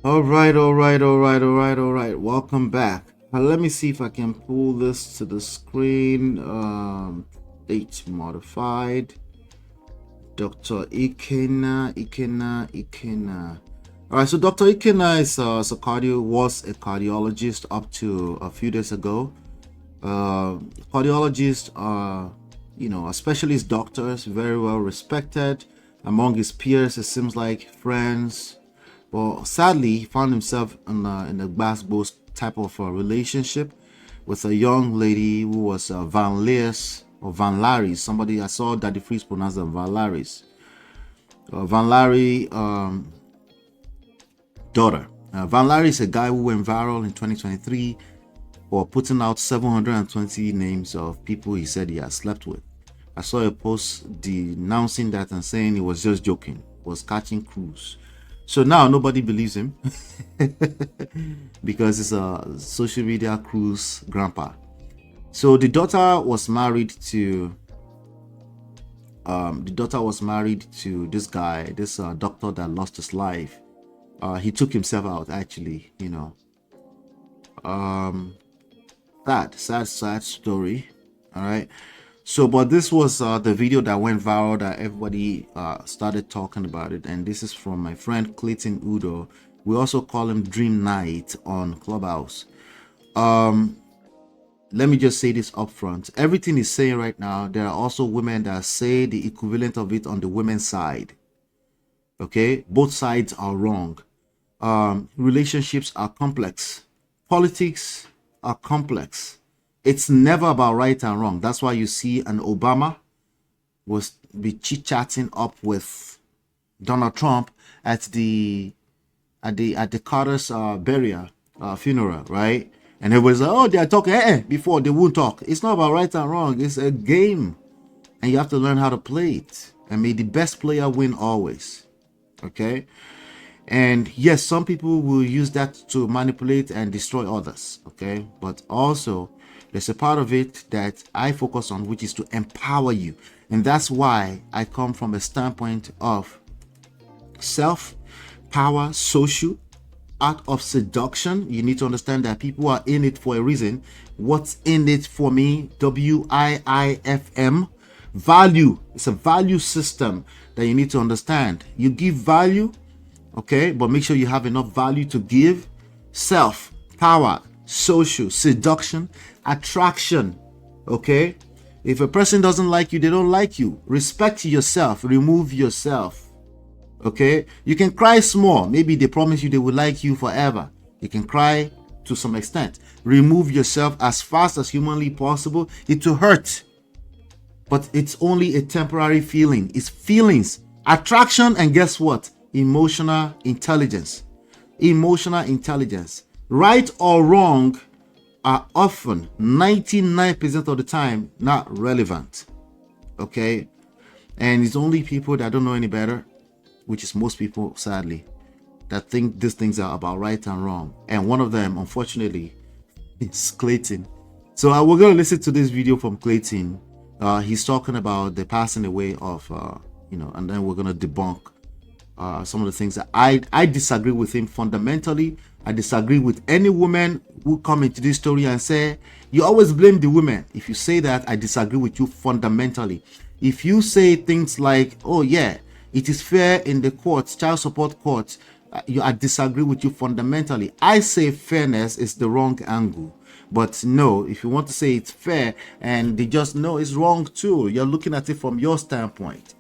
All right. Welcome back. Let me see if I can pull this to the screen. Date modified. Dr. Ikena. All right, so Dr. Ikena was a cardiologist up to a few days ago. Cardiologists are, are specialist doctors, very well respected among his peers. It seems like friends. Well, sadly, he found himself in a basketball type of relationship with a young lady who was Van Leers or Van Laris. Somebody I saw Daddy Freeze pronounce them Van Laris. Van Larry daughter. Van Larry is a guy who went viral in 2023 for putting out 720 names of people he said he had slept with. I saw a post denouncing that and saying he was just joking, was catching cruise. So now nobody believes him because it's a social media cruise grandpa. So the daughter was married to this guy, this doctor that lost his life. He took himself out, actually. Sad story. All right. So, but this was the video that went viral that everybody started talking about it. And this is from my friend Clayton Udo. We also call him Dream Night on Clubhouse. Let me just say this up front. Everything he's saying right now, there are also women that say the equivalent of it on the women's side. Okay? Both sides are wrong. Relationships are complex. Politics are complex. It's never about right and wrong. That's why you see an Obama was be chit-chatting up with Donald Trump at the Carter's burial funeral, right? And everybody's like, oh, they are talking before they won't talk. It's not about right and wrong. It's a game, and you have to learn how to play it. And may the best player win always. Okay. And yes, some people will use that to manipulate and destroy others. Okay. But also, there's a part of it that I focus on, which is to empower you. And that's why I come from a standpoint of self, power, social, art of seduction. You need to understand that people are in it for a reason. What's in it for me? WIIFM. Value. It's a value system that you need to understand. You give value, okay, but make sure you have enough value to give. Self, power, social, seduction, attraction. Okay, if a person doesn't like you, they don't like you. Respect yourself. Remove yourself. Okay, you can cry small. Maybe they promise you they will like you forever. You can cry to some extent. Remove yourself as fast as humanly possible. It will hurt, but it's only a temporary feeling. It's feelings, attraction, and guess what? Emotional intelligence. Emotional intelligence. Right or wrong are often 99% of the time not relevant. Okay, and it's only people that don't know any better, which is most people, sadly, that think these things are about right and wrong. And one of them, unfortunately, is Clayton. So we're going to listen to this video from Clayton. He's talking about the passing away of, and then we're going to debunk some of the things that I disagree with him fundamentally. I disagree with any woman who come into this story and say, you always blame the women. If you say that, I disagree with you fundamentally. If you say things like, oh yeah, it is fair in the courts, child support courts, I disagree with you fundamentally. I say fairness is the wrong angle. But no, if you want to say it's fair and they just know it's wrong too, you're looking at it from your standpoint.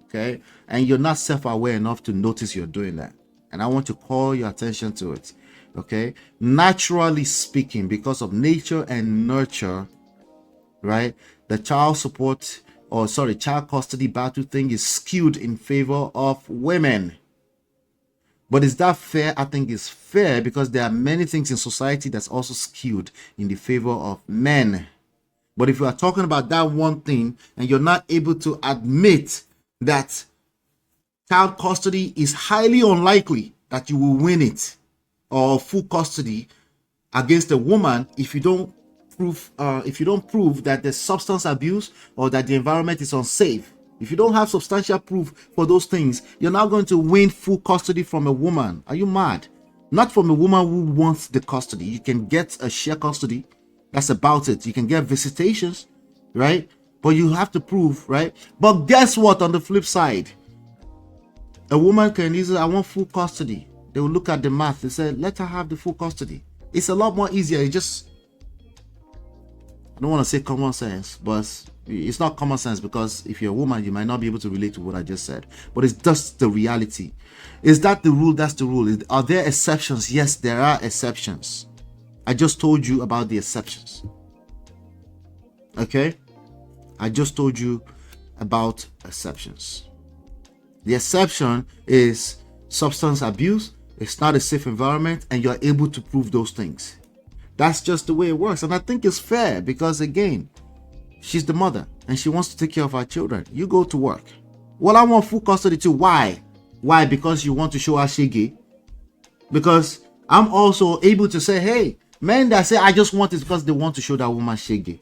Okay, and you're not self-aware enough to notice you're doing that, and I want to call your attention to it. Okay, naturally speaking, because of nature and nurture, right, the child custody battle thing is skewed in favor of women. But is that fair? I think it's fair because there are many things in society that's also skewed in the favor of men. But if you are talking about that one thing and you're not able to admit that child custody is highly unlikely that you will win it, or full custody against a woman, if you don't prove that there's substance abuse or that the environment is unsafe. If you don't have substantial proof for those things, you're not going to win full custody from a woman. Are you mad? not from a woman who wants the custody. You can get a share custody. That's about it. You can get visitations, right? But you have to prove, right? But guess what? On the flip side, a woman can easily, I want full custody. They will look at the math. They say, let her have the full custody. It's a lot more easier. It just, I don't want to say common sense, but it's not common sense, because if you're a woman, you might not be able to relate to what I just said. But it's just the reality. Is that the rule? That's the rule. Are there exceptions? Yes, there are exceptions. I just told you about the exceptions. Okay? I just told you about exceptions. The exception is substance abuse. It's not a safe environment, and you're able to prove those things. That's just the way it works. And I think it's fair, because again, she's the mother and she wants to take care of her children. You go to work. Well, I want full custody too. Why? Why? Because you want to show her shege? Because I'm also able to say, hey, men that say I just want it because they want to show that woman shege.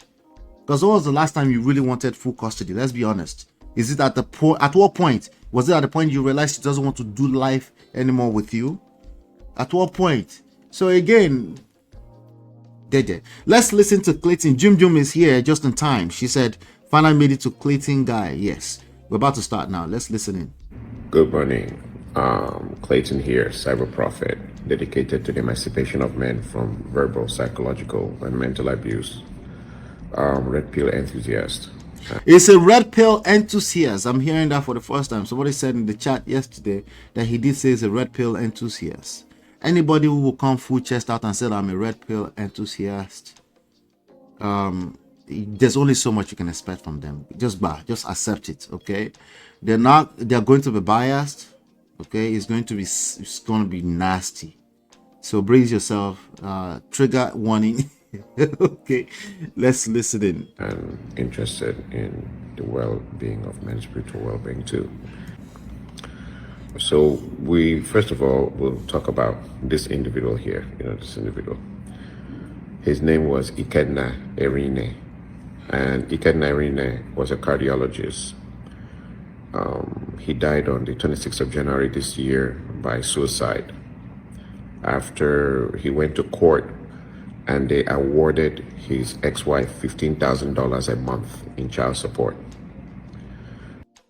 Because when was the last time you really wanted full custody? Let's be honest. Is it at what point? Was it at the point you realized she doesn't want to do life anymore with you? At what point? So again, let's listen to Clayton. Jim is here just in time. She said, finally made it to Clayton guy. Yes, we're about to start now. Let's listen in. Good morning. Clayton here, cyber prophet, dedicated to the emancipation of men from verbal, psychological, and mental abuse. Red pill enthusiast. It's a red pill enthusiast. I'm hearing that for the first time. Somebody said in the chat yesterday that he did say he's a red pill enthusiast. Anybody who will come full chest out and say I'm a red pill enthusiast, there's only so much you can expect from them. Just accept it, okay? They're going to be biased, okay? It's going to be nasty. So brace yourself. Trigger warning. Okay, let's listen in. And interested in the well-being of men's spiritual well-being too. So we, first of all, will talk about this individual here, this individual. His name was IKENNA Erinne, and IKENNA Erinne was a cardiologist. He died on the 26th of January this year by suicide after he went to court and they awarded his ex-wife $15,000 a month in child support.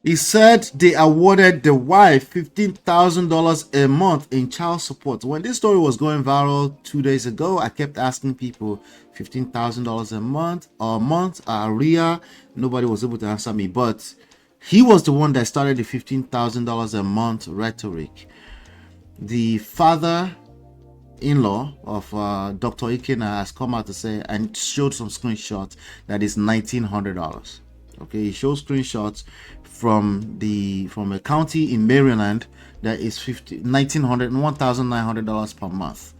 He said they awarded the wife $15,000 a month in child support. When this story was going viral 2 days ago, I kept asking people, $15,000 a month or a month, area. Nobody was able to answer me, but he was the one that started the $15,000 a month rhetoric. The father-in-law of Dr. Ikena has come out to say and showed some screenshots that is $1,900. Okay, he shows screenshots from a county in Maryland that is $1,900 per month.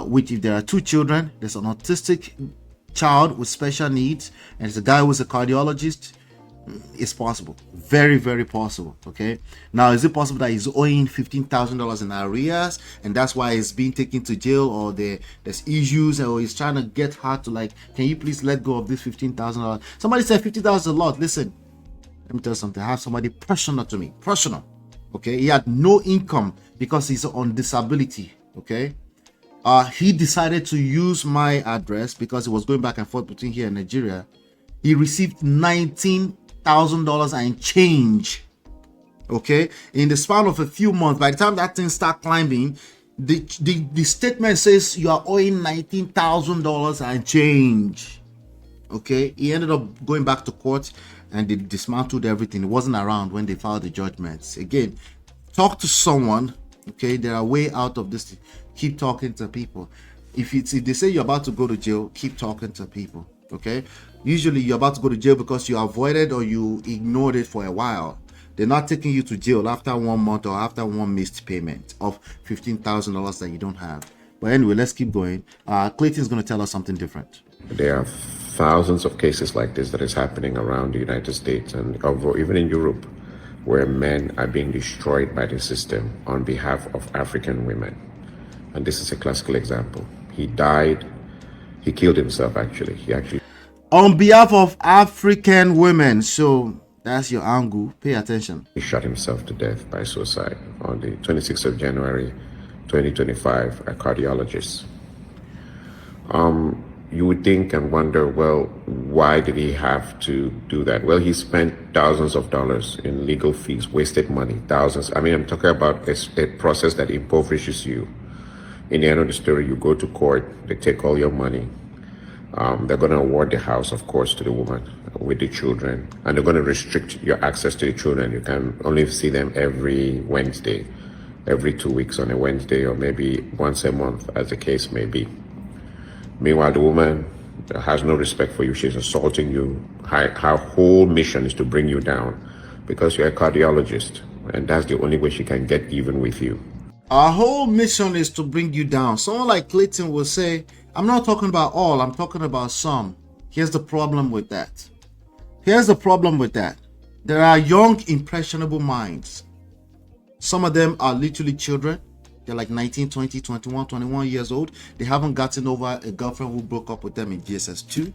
Which, if there are two children, there's an autistic child with special needs, and there's a guy who's a cardiologist, it's possible. Very, very possible. Okay. Now, is it possible that he's owing $15,000 in arrears, and that's why he's being taken to jail, or there's issues, or he's trying to get her to, like, can you please let go of this $15,000? Somebody said $50,000 is a lot. Listen, let me tell you something. I have somebody personal to me. Personal. Okay. He had no income because he's on disability. Okay. He decided to use my address because he was going back and forth between here and Nigeria. He received $19,000 and change. Okay, in the span of a few months. By the time that thing start climbing, the statement says you are owing $19,000 and change. Okay, he ended up going back to court and they dismantled everything. It wasn't around when they filed the judgments. Again, talk to someone. Okay, there are way out of this. Keep talking to people. If they say you're about to go to jail, keep talking to people. Okay, usually you're about to go to jail because you avoided or you ignored it for a while. They're not taking you to jail after 1 month or after one missed payment of $15,000 that you don't have. But anyway, let's keep going. Clayton's going to tell us something different. There are thousands of cases like this that is happening around the United States and even in Europe, where men are being destroyed by the system on behalf of African women. And this is a classical example. He killed himself, actually. On behalf of African women. So that's your angle. Pay attention. He shot himself to death by suicide on the 26th of January, 2025 are cardiologists. You would think and wonder, well, why did he have to do that? Well, he spent thousands of dollars in legal fees, wasted money, thousands. I mean, I'm talking about a process that impoverishes you. In the end of the story, you go to court, they take all your money. They're going to award the house, of course, to the woman with the children, and they're going to restrict your access to the children. You can only see them every Wednesday, every 2 weeks on a Wednesday, or maybe once a month, as the case may be. Meanwhile, the woman has no respect for you. She's assaulting you. Her whole mission is to bring you down because you're a cardiologist, and that's the only way she can get even with you. Our whole mission is to bring you down. Someone like Clayton will say, I'm not talking about all, I'm talking about some. Here's the problem with that. Here's the problem with that. There are young, impressionable minds. Some of them are literally children. They're like 19, 20, 21, 21 years old. They haven't gotten over a girlfriend who broke up with them in GSS2.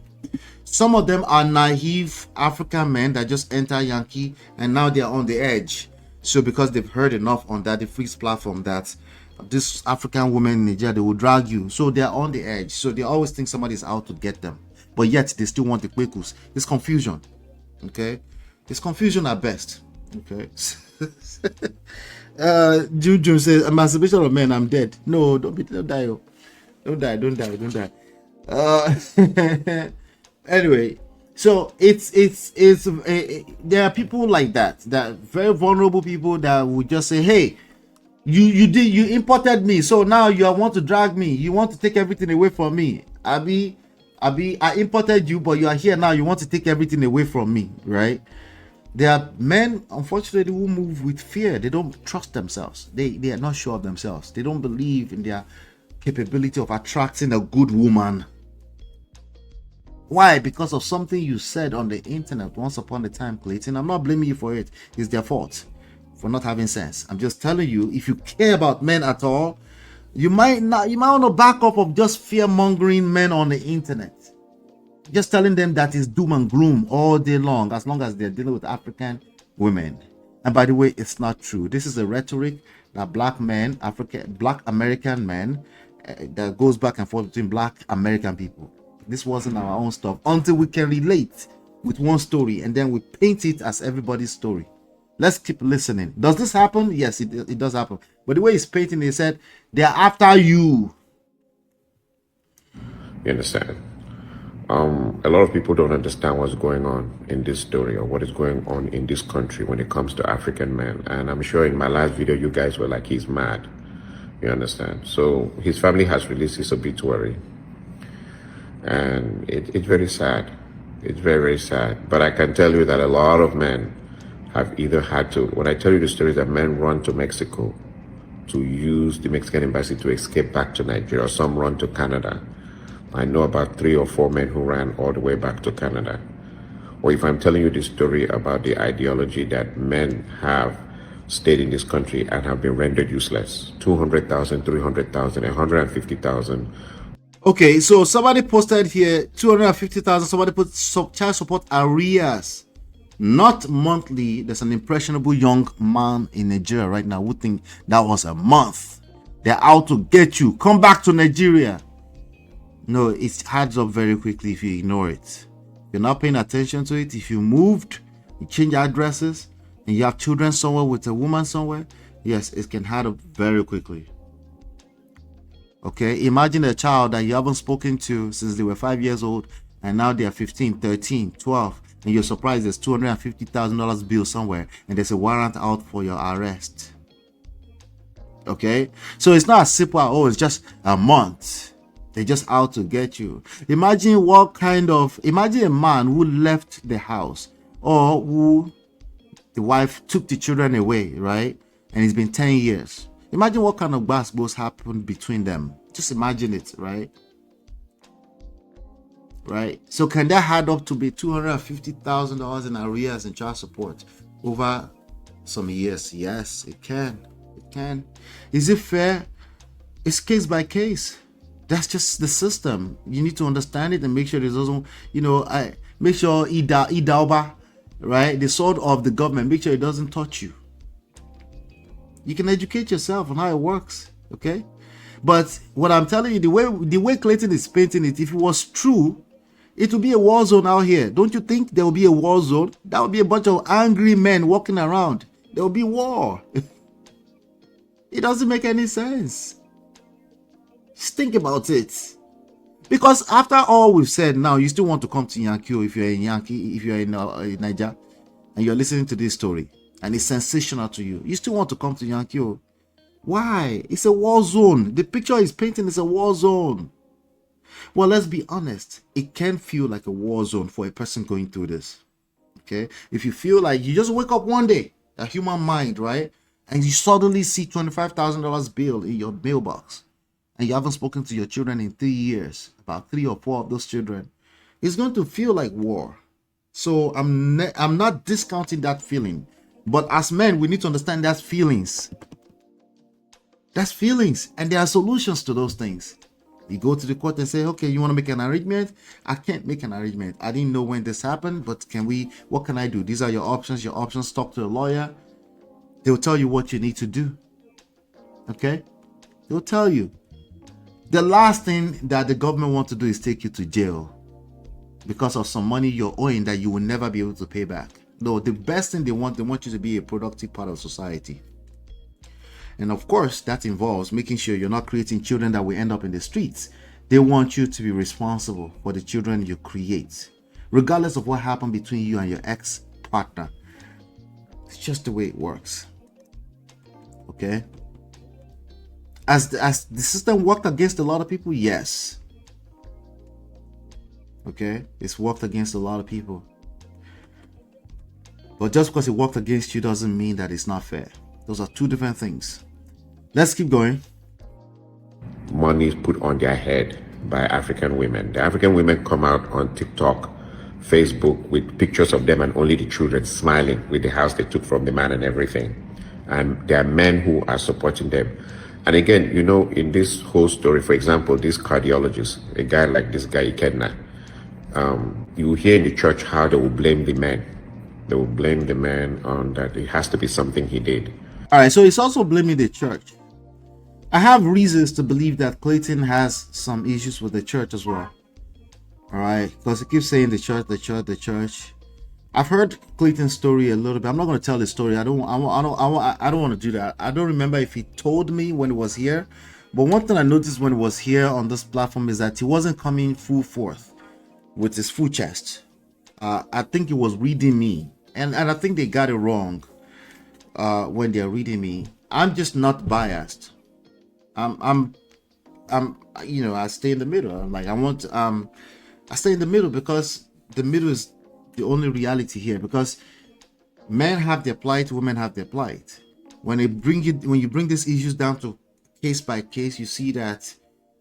Some of them are naive African men that just enter Yankee and now they're on the edge. So because they've heard enough on that, the Freaks platform, that this African woman in Nigeria, they will drag you. So they're on the edge. So they always think somebody's out to get them. But yet they still want the Kwekus. It's confusion. Okay? It's confusion at best. Okay? Juju says, emancipation of men, I'm dead. No, don't die. Don't die. Anyway, so there are people like that very vulnerable people that would just say, hey, you imported me, so now you want to drag me, you want to take everything away from me. I imported you, but you are here now, you want to take everything away from me, right? There are men, unfortunately, who move with fear. They don't trust themselves. They are not sure of themselves. They don't believe in their capability of attracting a good woman. Why? Because of something you said on the internet once upon a time, Clayton. I'm not blaming you for it. It's their fault for not having sense. I'm just telling you, if you care about men at all, you might want to back up of just fear-mongering men on the internet. Just telling them that is doom and gloom all day long, as long as they're dealing with African women. And by the way, it's not true. This is a rhetoric that black American men, that goes back and forth between black American people. This wasn't our own stuff until we can relate with one story and then we paint it as everybody's story. Let's keep listening. Does this happen? Yes, it does happen. But the way he's painting, he said, they're after you. You understand? A lot of people don't understand what's going on in this story or what is going on in this country when it comes to African men. And I'm sure in my last video, you guys were like, he's mad. You understand? So his family has released his obituary. And it's very sad. It's very, very sad. But I can tell you that a lot of men have either had to, when I tell you the stories that men run to Mexico to use the Mexican embassy to escape back to Nigeria, some run to Canada. I know about 3 or 4 men who ran all the way back to Canada. Or if I'm telling you the story about the ideology that men have stayed in this country and have been rendered useless, 200,000, 300,000, 150,000. Okay, so somebody posted here 250,000. Somebody put child support arrears, not monthly. There's an impressionable young man in Nigeria right now who think that was a month. They're out to get you. Come back to Nigeria. No, it adds up very quickly if you ignore it. If you're not paying attention to it, if you moved, you change addresses, and you have children somewhere with a woman somewhere, yes, it can add up very quickly. Okay, imagine a child that you haven't spoken to since they were 5 years old, and now they're 15, 13, 12, and you're surprised there's $250,000 bill somewhere, and there's a warrant out for your arrest. Okay, so it's not as simple as, oh, it's just a month. They're just out to get you. Imagine imagine a man who left the house, or who the wife took the children away, right? And it's been 10 years. Imagine what kind of gbasgbos happened between them. Just imagine it, right? Right? So can that add up to be $250,000 in arrears and child support over some years? Yes, it can. It can. Is it fair? It's case by case. That's just the system. You need to understand it and make sure it doesn't, make sure Idauba, right? The sword of the government, make sure it doesn't touch you. You can educate yourself on how it works. Okay? But what I'm telling you, the way Clayton is painting it, if it was true, it would be a war zone out here. Don't you think there will be a war zone? That would be a bunch of angry men walking around. There will be war. It doesn't make any sense. Just think about it. Because after all we've said now, you still want to come to Yankee if you're in Yankee, if you're in Niger, and you're listening to this story, and it's sensational to you. You still want to come to Yankee. Why? It's a war zone. The picture he's painting is a war zone. Well, let's be honest. It can feel like a war zone for a person going through this. Okay? If you feel like you just wake up one day, a human mind, right? And you suddenly see $25,000 bill in your mailbox, and you haven't spoken to your children in 3 years, about 3 or 4 of those children, it's going to feel like war. So I'm not discounting that feeling. But as men, we need to understand that's feelings. That's feelings. And there are solutions to those things. You go to the court and say, okay, you want to make an arrangement? I can't make an arrangement. I didn't know when this happened, but what can I do? These are your options. Your options, talk to a lawyer. They'll tell you what you need to do. Okay? They'll tell you. The last thing that the government wants to do is take you to jail because of some money you're owing that you will never be able to pay back. No, the best thing they want you to be a productive part of society. And of course, that involves making sure you're not creating children that will end up in the streets. They want you to be responsible for the children you create, regardless of what happened between you and your ex-partner. It's just the way it works. Okay? As the system worked against a lot of people, yes. Okay? It's worked against a lot of people. But just because it worked against you doesn't mean that it's not fair. Those are two different things. Let's keep going. Money is put on their head by African women. The African women come out on TikTok, Facebook with pictures of them and only the children smiling with the house they took from the man and everything. And there are men who are supporting them. And again, you know, in this whole story, for example, this cardiologist, a guy like this guy, IKENNA, you hear in the church how they will blame the man. They will blame the man on that it has to be something he did. All right, so it's also blaming the church. I have reasons to believe that Clayton has some issues with the church as well. All right, because he keeps saying the church. I've heard Clayton's story a little bit. I'm not going to tell the story. I don't want to do that. I don't remember if he told me when he was here. But one thing I noticed when he was here on this platform is that he wasn't coming full forth with his full chest. I think he was reading me, and I think they got it wrong when they're reading me. I'm just not biased. I'm you know, I stay in the middle. I'm like, I stay in the middle because the middle is the only reality here, because men have their plight, women have their plight. When you bring these issues down to case by case, you see that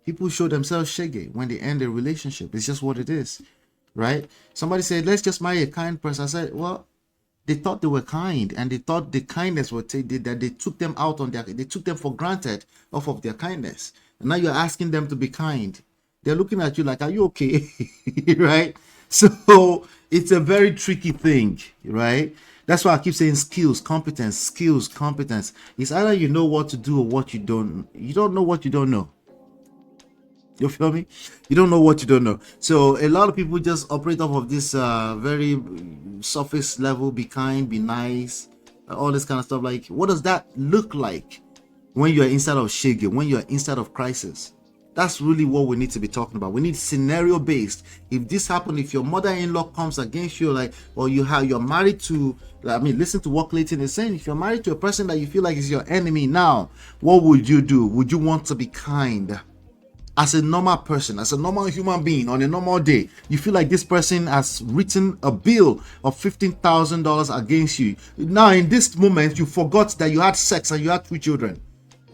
people show themselves shaggy when they end a relationship. It's just what it is, right? Somebody said, let's just marry a kind person. I said, well, they thought they were kind, and they thought the kindness would take that they took them out on they took them for granted off of their kindness. And now you're asking them to be kind. They're looking at you like, are you okay? Right? So it's a very tricky thing, right? That's why I keep saying skills, competence. It's either you know what to do or what you don't. You don't know what you don't know. You feel me? You don't know what you don't know. So a lot of people just operate off of this very surface level, be kind, be nice, all this kind of stuff. Like, what does that look like when you're inside of shege, when you're inside of crisis? That's really what we need to be talking about. We need scenario based. If this happened, if your mother-in-law comes against you, like, or you're married to, I mean, listen to what Clayton is saying. If you're married to a person that you feel like is your enemy now, what would you do? Would you want to be kind? As a normal person, as a normal human being on a normal day, you feel like this person has written a bill of $15,000 against you. Now, in this moment, you forgot that you had sex and you had 2 children.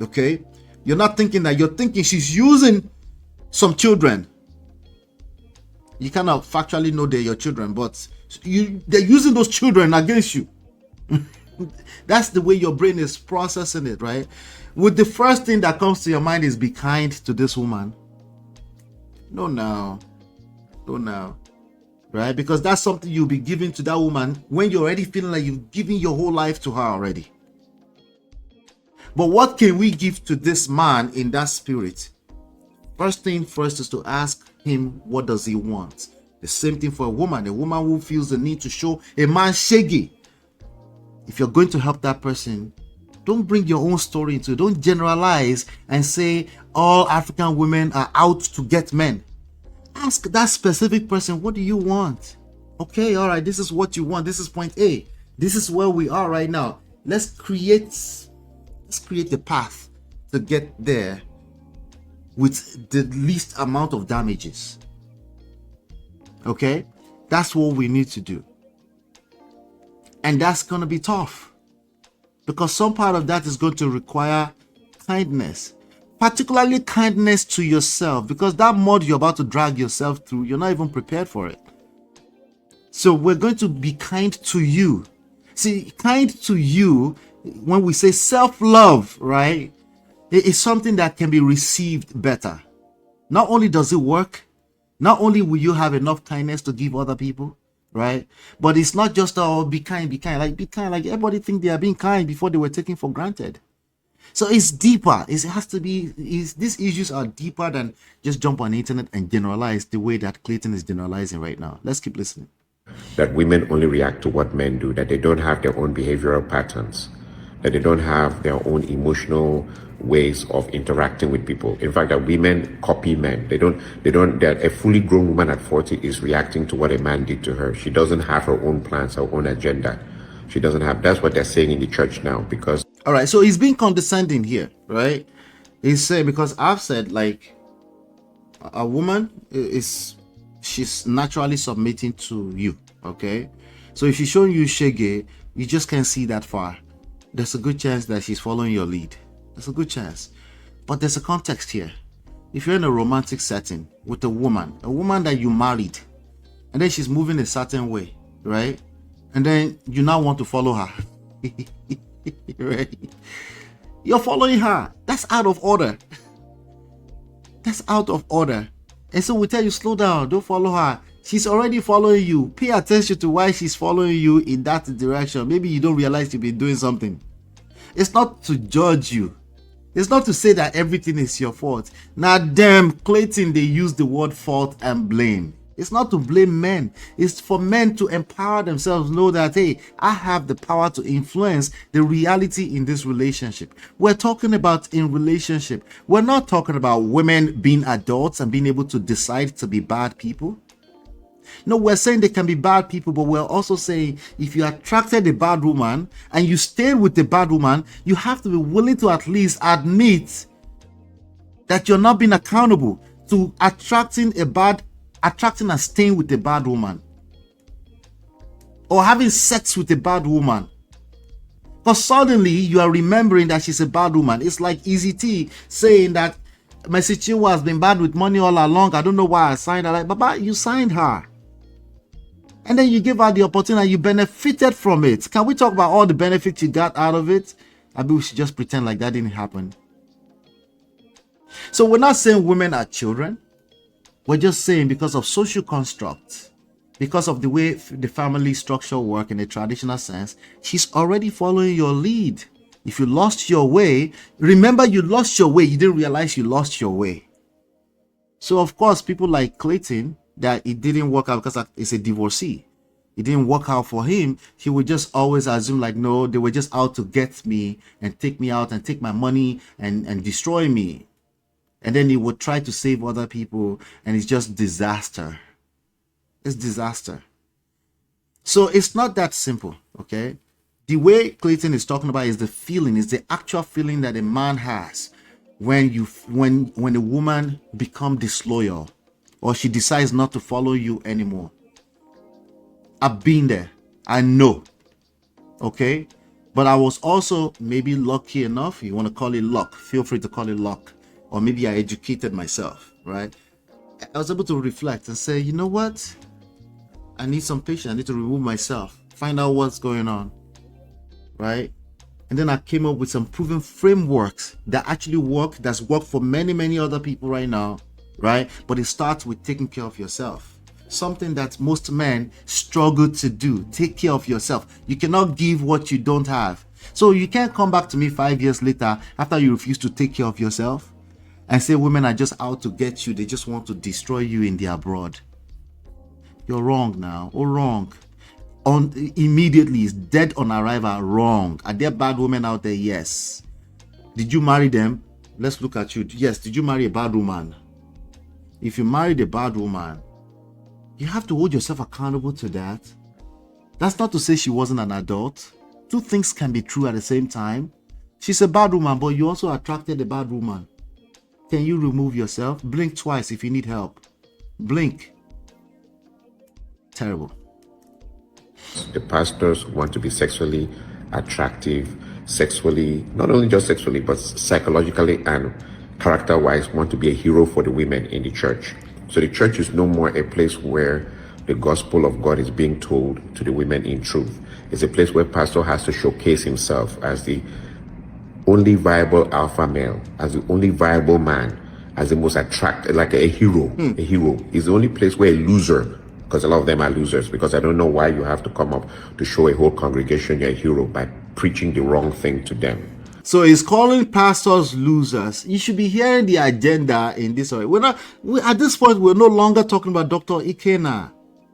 Okay? You're not thinking that. You're thinking she's using some children. You cannot factually know they're your children, but they're using those children against you. That's the way your brain is processing it, right? With the first thing that comes to your mind is be kind to this woman. No, now. Right? Because that's something you'll be giving to that woman when you're already feeling like you've given your whole life to her already. But what can we give to this man in that spirit? First thing first is to ask him, what does he want? The same thing for a woman who feels the need to show a man shaggy. If you're going to help that person, don't bring your own story into it. Don't generalize and say all African women are out to get men. Ask that specific person, what do you want? Okay, all right, this is what you want. This is point A. This is where we are right now. Let's create a path to get there with the least amount of damages. Okay, that's what we need to do. And that's going to be tough, because some part of that is going to require kindness, particularly kindness to yourself, because that mud you're about to drag yourself through, you're not even prepared for it. So we're going to be kind to you. See, kind to you, when we say self-love, right, it is something that can be received better. Not only does it work, not only will you have enough kindness to give other people, right, but it's not just be kind. Like everybody think they are being kind before they were taken for granted. So it's deeper. It has to be. These issues are deeper than just jump on the internet and generalize the way that Clayton is generalizing right now. Let's keep listening. That women only react to what men do, that they don't have their own behavioral patterns, that they don't have their own emotional ways of interacting with people. In fact, that women copy men. That a fully grown woman at 40 is reacting to what a man did to her. She doesn't have her own plans, her own agenda. She doesn't have, that's what they're saying in the church now, because. All right, so he's being condescending here, right? He's saying, because I've said, like, a woman she's naturally submitting to you, okay? So if she's showing you shege, you just can't see that far. There's a good chance that she's following your lead. There's a good chance. But there's a context here. If you're in a romantic setting with a woman that you married, and then she's moving a certain way, right? And then you now want to follow her. Right? You're following her. That's out of order. That's out of order. And so we tell you, slow down, don't follow her. She's already following you. Pay attention to why she's following you in that direction. Maybe you don't realize you've been doing something. It's not to judge you. It's not to say that everything is your fault. Now, damn, Clayton, they use the word fault and blame. It's not to blame men. It's for men to empower themselves, know that, hey, I have the power to influence the reality in this relationship. We're talking about in relationship. We're not talking about women being adults and being able to decide to be bad people. No, we're saying they can be bad people, but we're also saying if you attracted a bad woman and you stayed with the bad woman, you have to be willing to at least admit that you're not being accountable to attracting and staying with a bad woman, or having sex with a bad woman. Because suddenly you are remembering that she's a bad woman. It's like Easy T saying that Mercy Chinwo has been bad with money all along. I don't know why I signed her. Like, Baba, you signed her. And then you give her the opportunity and you benefited from it. Can we talk about all the benefits you got out of it? I mean, we should just pretend like that didn't happen. So we're not saying women are children. We're just saying because of social construct, because of the way the family structure work in a traditional sense, she's already following your lead. If you lost your way, remember you lost your way. You didn't realize you lost your way. So of course, people like Clayton, that it didn't work out because it's a divorcee. It didn't work out for him. He would just always assume like, no, they were just out to get me and take me out and take my money and destroy me. And then he would try to save other people, and it's just disaster. It's disaster. So it's not that simple, okay? The way Clayton is talking about is the feeling, is the actual feeling that a man has when a woman becomes disloyal or she decides not to follow you anymore. I've been there. I know. Okay? But I was also maybe lucky enough. You want to call it luck. Feel free to call it luck. Or maybe I educated myself, right? I was able to reflect and say, you know what? I need some patience. I need to remove myself. Find out what's going on, right? And then I came up with some proven frameworks that actually work, that's worked for many, many other people right now, right? But it starts with taking care of yourself. Something that most men struggle to do. Take care of yourself. You cannot give what you don't have. So you can't come back to me 5 years later after you refuse to take care of yourself and say women are just out to get you. They just want to destroy you in their abroad. You're wrong now. Oh, wrong. Immediately, it's dead on arrival. Wrong. Are there bad women out there? Yes. Did you marry them? Let's look at you. Yes. Did you marry a bad woman? If you married a bad woman, you have to hold yourself accountable to that. That's not to say she wasn't an adult. Two things can be true at the same time. She's a bad woman, but you also attracted a bad woman. Can you remove yourself? Blink twice if you need help. Blink. Terrible. The pastors want to be sexually attractive, sexually, not only just sexually, but psychologically and character-wise, want to be a hero for the women in the church. So the church is no more a place where the gospel of God is being told to the women in truth. It's a place where pastor has to showcase himself as the only viable alpha male, as the only viable man, as the most attractive, like a hero. A hero is the only place where a loser, because a lot of them are losers, because I don't know why you have to come up to show a whole congregation you're a hero by preaching the wrong thing to them. So he's calling pastors losers. You should be hearing the agenda in this way. At this point, we're no longer talking about Dr. Ikena.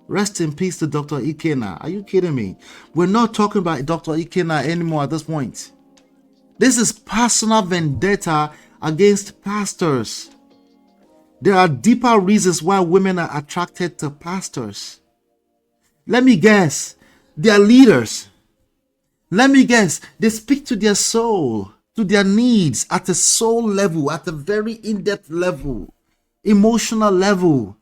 Rest in peace to Dr. Ikena. Are you kidding me? We're not talking about Dr. Ikena anymore at this point. This is personal vendetta against pastors. There are deeper reasons why women are attracted to pastors. Let me guess. They are leaders. Let me guess. They speak to their soul, to their needs at a soul level, at a very in-depth level, emotional level.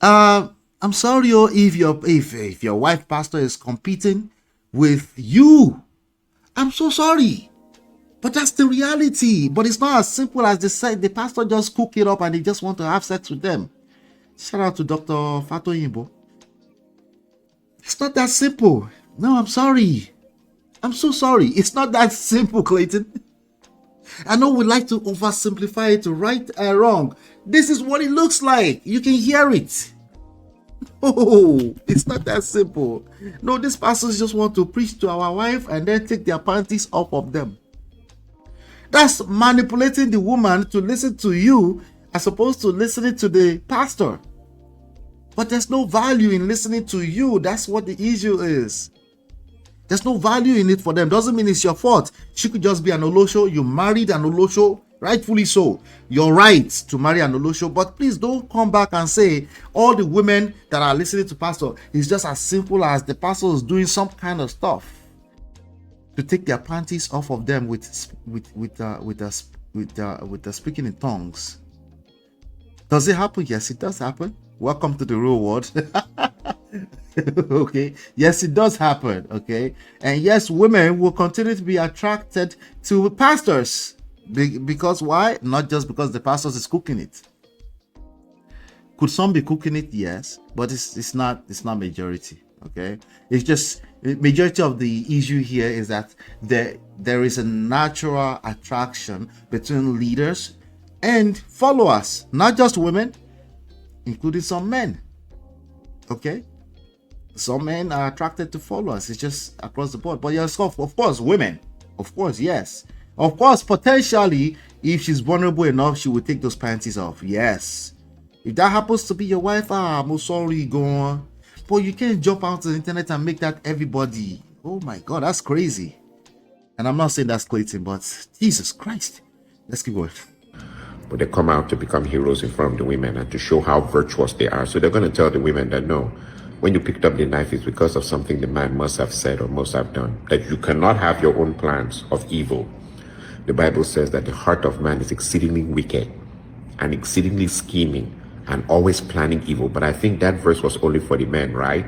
I'm sorry if your wife pastor is competing with you. I'm so sorry. But that's the reality. But it's not as simple as they said. The pastor just cook it up and they just want to have sex with them. Shout out to Dr. Fatoyinbo. It's not that simple. No, I'm sorry. I'm so sorry. It's not that simple, Clayton. I know we like to oversimplify it to right and wrong. This is what it looks like. You can hear it. Oh, it's not that simple. No, these pastors just want to preach to our wife and then take their panties off of them. That's manipulating the woman to listen to you as opposed to listening to the pastor. But there's no value in listening to you. That's what the issue is. There's no value in it for them. Doesn't mean it's your fault. She could just be an Olosho. You married an Olosho, rightfully so. You're right to marry an Olosho, but please don't come back and say all the women that are listening to pastor is just as simple as the pastor is doing some kind of stuff to take their panties off of them with the speaking in tongues. Does it happen? Yes, it does happen. Welcome to the real world. Okay, yes, it does happen. Okay, and yes, women will continue to be attracted to pastors because why? Not just because the pastors is cooking it. Could some be cooking it? Yes, but it's not majority. Okay, it's just majority of the issue here is that there is a natural attraction between leaders and followers, not just women, including some men. Okay, some men are attracted to followers. It's just across the board. But yes, of course, women, of course, yes, of course, potentially, if she's vulnerable enough, she will take those panties off. Yes, if that happens to be your wife, I'm sorry, go on. But you can't jump onto the internet and make that everybody. Oh my God, that's crazy. And I'm not saying that's Clayton, but Jesus Christ. Let's keep going. But they come out to become heroes in front of the women and to show how virtuous they are. So they're going to tell the women that no, when you picked up the knife, it's because of something the man must have said or must have done. That you cannot have your own plans of evil. The Bible says that the heart of man is exceedingly wicked and exceedingly scheming and always planning evil. But I think that verse was only for the men, right?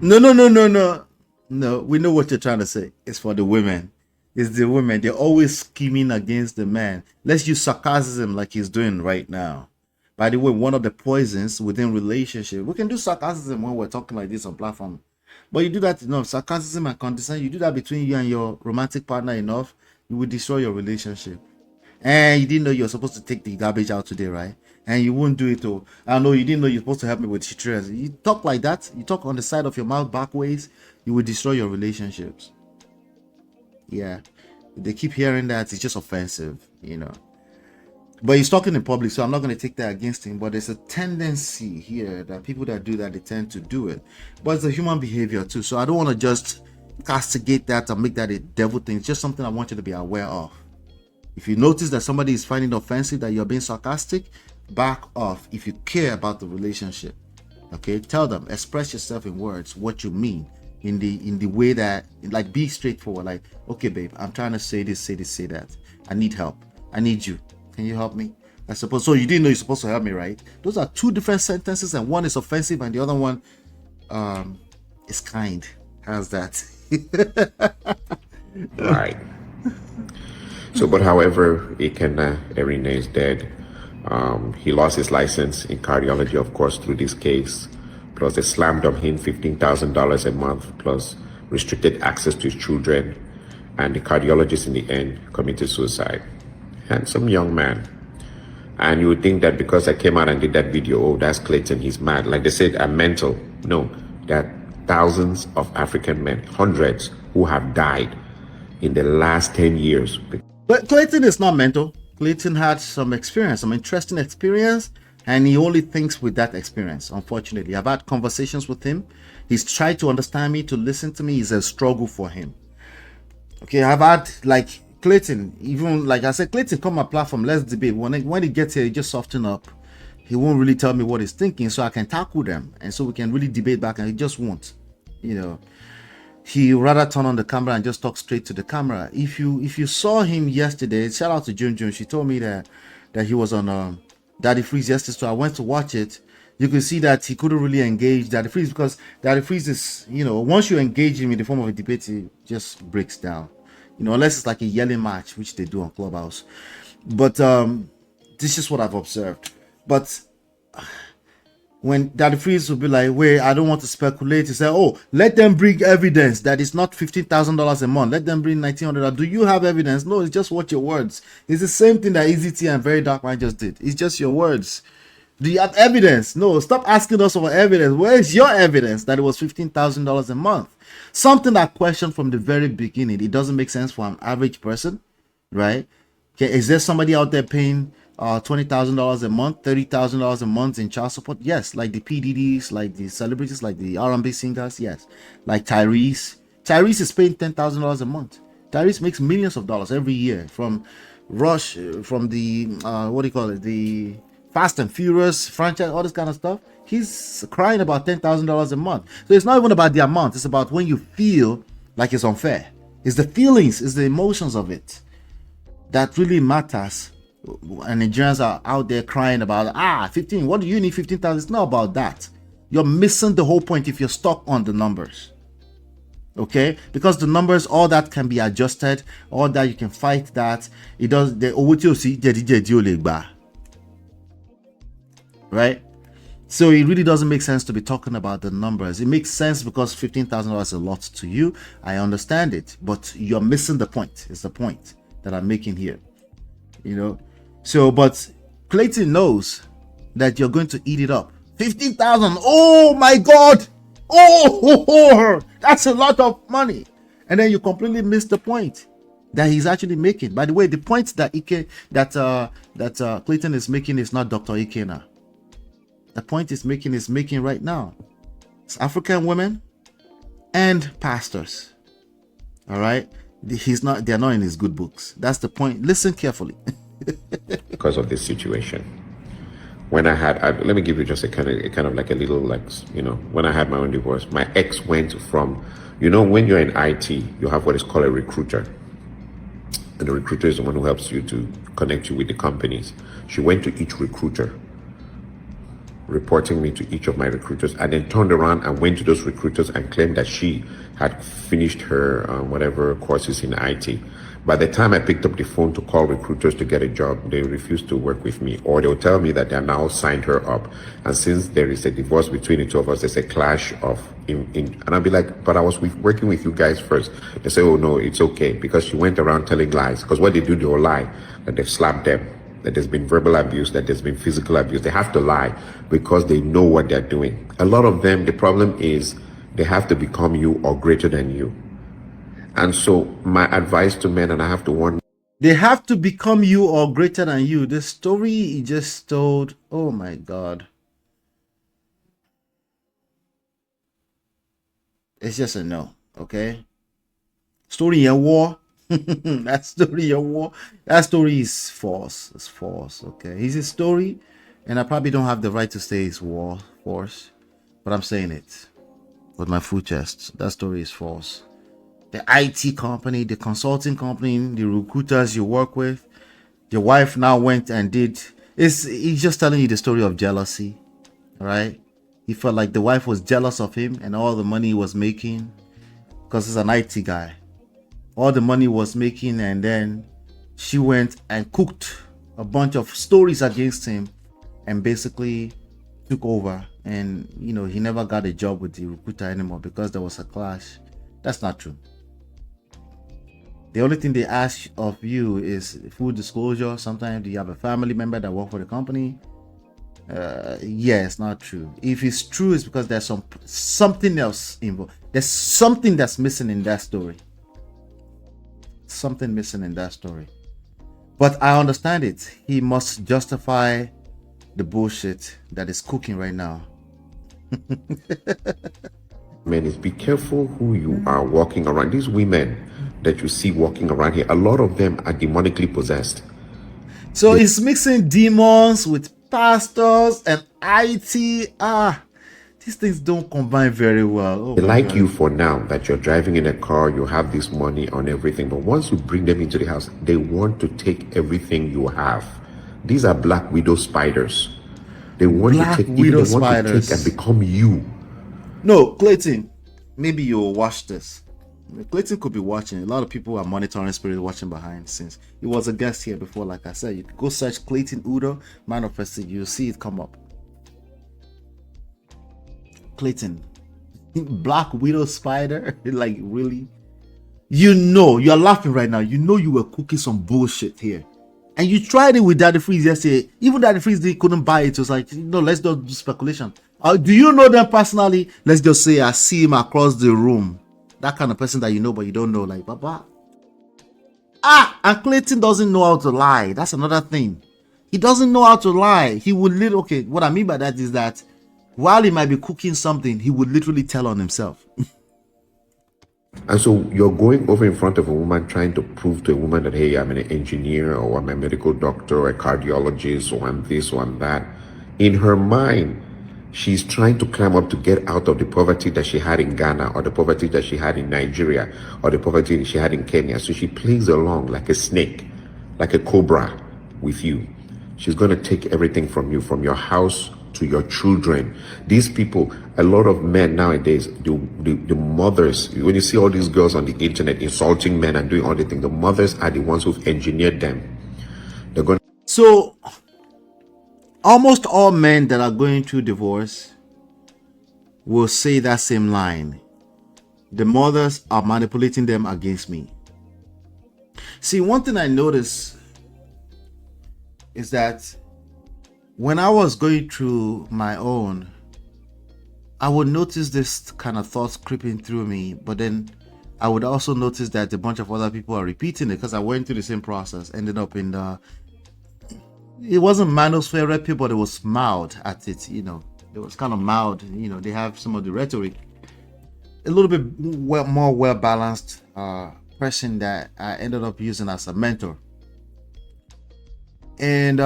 No. No, we know what you're trying to say. It's for the women. It's the women. They're always scheming against the man. Let's use sarcasm like he's doing right now. By the way, one of the poisons within relationship, we can do sarcasm when we're talking like this on platform. But you do that enough, sarcasm and condescension, you do that between you and your romantic partner enough, you will destroy your relationship. And you didn't know you're supposed to take the garbage out today, right? And you won't do it. Oh, I know you didn't know you're supposed to help me with children. You talk like that. You talk on the side of your mouth back ways. you will destroy your relationships. Yeah, they keep hearing that, it's just offensive, but he's talking in public, so I'm not going to take that against him. But there's a tendency here that people that do that, they tend to do it, but it's a human behavior too. So I don't want to just castigate that and make that a devil thing. It's just something I want you to be aware of. If you notice that somebody is finding it offensive that you're being sarcastic, back off. If you care about the relationship, okay, tell them, express yourself in words, what you mean, in the way that, like, be straightforward. Like, okay, babe, I'm trying to say this, say this, say that. I need help. I need you. Can you help me? I suppose so. You didn't know you're supposed to help me, right? Those are two different sentences, and one is offensive, and the other one is kind. How's that? Right. So, but however, Erinne is dead. He lost his license in cardiology, of course, through this case. Plus, they slammed on him $15,000 a month, plus restricted access to his children. And the cardiologist, in the end, committed suicide. Handsome young man. And you would think that because I came out and did that video, oh, that's Clayton, he's mad. Like they said, I'm mental. No, there are thousands of African men, hundreds, who have died in the last 10 years. But Clayton is not mental. Clayton had some experience, some interesting experience, and he only thinks with that experience, unfortunately. I've had conversations with him. He's tried to understand me, to listen to me. It's a struggle for him. Okay, I've had, like, Clayton, even, like I said, Clayton, come on my platform, let's debate. When he gets here, he just soften up. He won't really tell me what he's thinking, so I can tackle them, and so we can really debate back, and he just won't, He rather turn on the camera and just talk straight to the camera. If you saw him yesterday, shout out to Jun. She told me that he was on Daddy Freeze yesterday, so I went to watch it. You can see that he couldn't really engage Daddy Freeze, because Daddy Freeze is, once you engage him in the form of a debate, he just breaks down. Unless it's like a yelling match, which they do on Clubhouse. But this is what I've observed. But when Daddy Freeze will be like, wait, I don't want to speculate. He said, oh, let them bring evidence that it's not $15,000 a month. Let them bring $1,900. Do you have evidence? No, it's just what your words. It's the same thing that Easy T and Very Dark Man just did. It's just your words. Do you have evidence? No, stop asking us for evidence. Where is your evidence that it was $15,000 a month? Something I questioned from the very beginning. It doesn't make sense for an average person, right? Okay, is there somebody out there paying $20,000 a month, $30,000 a month in child support? Yes, like the PDDs, like the celebrities, like the R&B singers. Yes, like Tyrese. Tyrese is paying $10,000 a month. Tyrese makes millions of dollars every year from Rush, from the the Fast and Furious franchise, all this kind of stuff. He's crying about $10,000 a month. So it's not even about the amount. It's about when you feel like it's unfair. It's the feelings, it's the emotions of it that really matters. And Nigerians are out there crying about 15. What do you need 15,000? It's not about that. You're missing the whole point if you're stuck on the numbers. Okay, because the numbers, all that can be adjusted, all that you can fight that. It does the right? So it really doesn't make sense to be talking about the numbers. It makes sense because $15,000 is a lot to you. I understand it, but you're missing the point. It's the point that I'm making here. So, but Clayton knows that you're going to eat it up. 15,000. Oh my God. Oh, that's a lot of money. And then you completely miss the point that he's actually making. By the way, the point that Clayton is making is not Dr. Ikena. The point is making right now. It's African women and pastors. All right, they're not in his good books. That's the point. Listen carefully. Because of this situation. When let me give you just a kind of like a little, like, when I had my own divorce, my ex went from, when you're in IT, you have what is called a recruiter. And the recruiter is the one who helps you to connect you with the companies. She went to each recruiter, reporting me to each of my recruiters, and then turned around and went to those recruiters and claimed that she had finished her whatever courses in IT. By the time I picked up the phone to call recruiters to get a job, they refused to work with me, or they'll tell me that they are now signed her up. And since there is a divorce between the two of us, there's a clash of and I'll be like, but I was working with you guys first. They say, oh no, it's okay, because she went around telling lies. Because what they do, they'll lie that they've slapped them, that there's been verbal abuse, that there's been physical abuse. They have to lie because they know what they're doing. A lot of them, the problem is They have to become you or greater than you. And so my advice to men, and I have to warn, they have to become you or greater than you. The story he just told, oh my God. It's just a no, okay? Story in war. That story in war. That story is false. It's false, okay? It's a story, and I probably don't have the right to say it's war force, but I'm saying it with my full chest. That story is false. The IT company, the consulting company, the recruiters you work with, your wife now went and did. He's just telling you the story of jealousy, right? He felt like the wife was jealous of him and all the money he was making because he's an IT guy. All the money was making, and then she went and cooked a bunch of stories against him and basically took over. And he never got a job with the recruiter anymore because there was a clash. That's not true. The only thing they ask of you is full disclosure. Sometimes do you have a family member that work for the company? Yeah, it's not true. If it's true, it's because there's something else involved. There's something that's missing in that story. Something missing in that story. But I understand it. He must justify the bullshit that is cooking right now. men, is be careful who you are walking around. These women that you see walking around here, a lot of them are demonically possessed. So it's mixing demons with pastors and IT. These things don't combine very well. They like you for now, that you're driving in a car, you have this money on everything. But once you bring them into the house, they want to take everything you have. These are black widow spiders. They want to take, even they want to take and become you. No, Clayton, maybe you'll watch this. Clayton could be watching. A lot of people are monitoring spirit, watching behind the scenes. He was a guest here before, like I said. You could go search Clayton Udo, manifesting. You'll see it come up. Clayton, Black Widow Spider, like really? You're laughing right now. You were cooking some bullshit here. And you tried it with Daddy Freeze yesterday. Even Daddy Freeze couldn't buy it. It was like, let's not do speculation. Do you know them personally? Let's just say I see him across the room. That kind of person that you know, but you don't know, like, Baba. And Clayton doesn't know how to lie. That's another thing. He doesn't know how to lie. He would okay, what I mean by that is that while he might be cooking something, he would literally tell on himself. And so you're going over in front of a woman trying to prove to a woman that, hey, I'm an engineer, or I'm a medical doctor, or a cardiologist, or I'm this, or I'm that. In her mind, she's trying to climb up to get out of the poverty that she had in Ghana, or the poverty that she had in Nigeria, or the poverty that she had in Kenya. So she plays along like a snake, like a cobra with you. She's going to take everything from you, from your house to your children. These people, a lot of men nowadays, the mothers, when you see all these girls on the internet insulting men and doing all the things, the mothers are the ones who've engineered them. They're going. So almost all men that are going through divorce will say that same line. The mothers are manipulating them against me. See, one thing I noticed is that when I was going through my own, I would notice this kind of thoughts creeping through me, but then I would also notice that a bunch of other people are repeating it because I went through the same process, ended up in it wasn't manosphere, but it was mild at it, it was kind of mild, they have some of the rhetoric, a little bit more well-balanced person that I ended up using as a mentor. And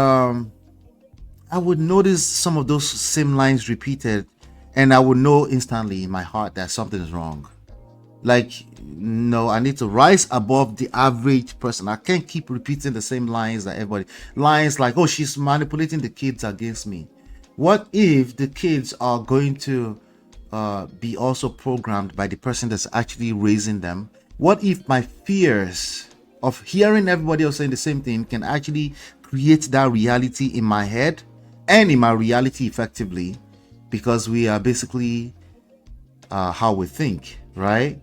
I would notice some of those same lines repeated, and I would know instantly in my heart that something is wrong. Like, no, I need to rise above the average person. I can't keep repeating the same lines that everybody. Lines like, oh, she's manipulating the kids against me. What if the kids are going to be also programmed by the person that's actually raising them? What if my fears of hearing everybody else saying the same thing can actually create that reality in my head and in my reality effectively? Because we are basically how we think, right?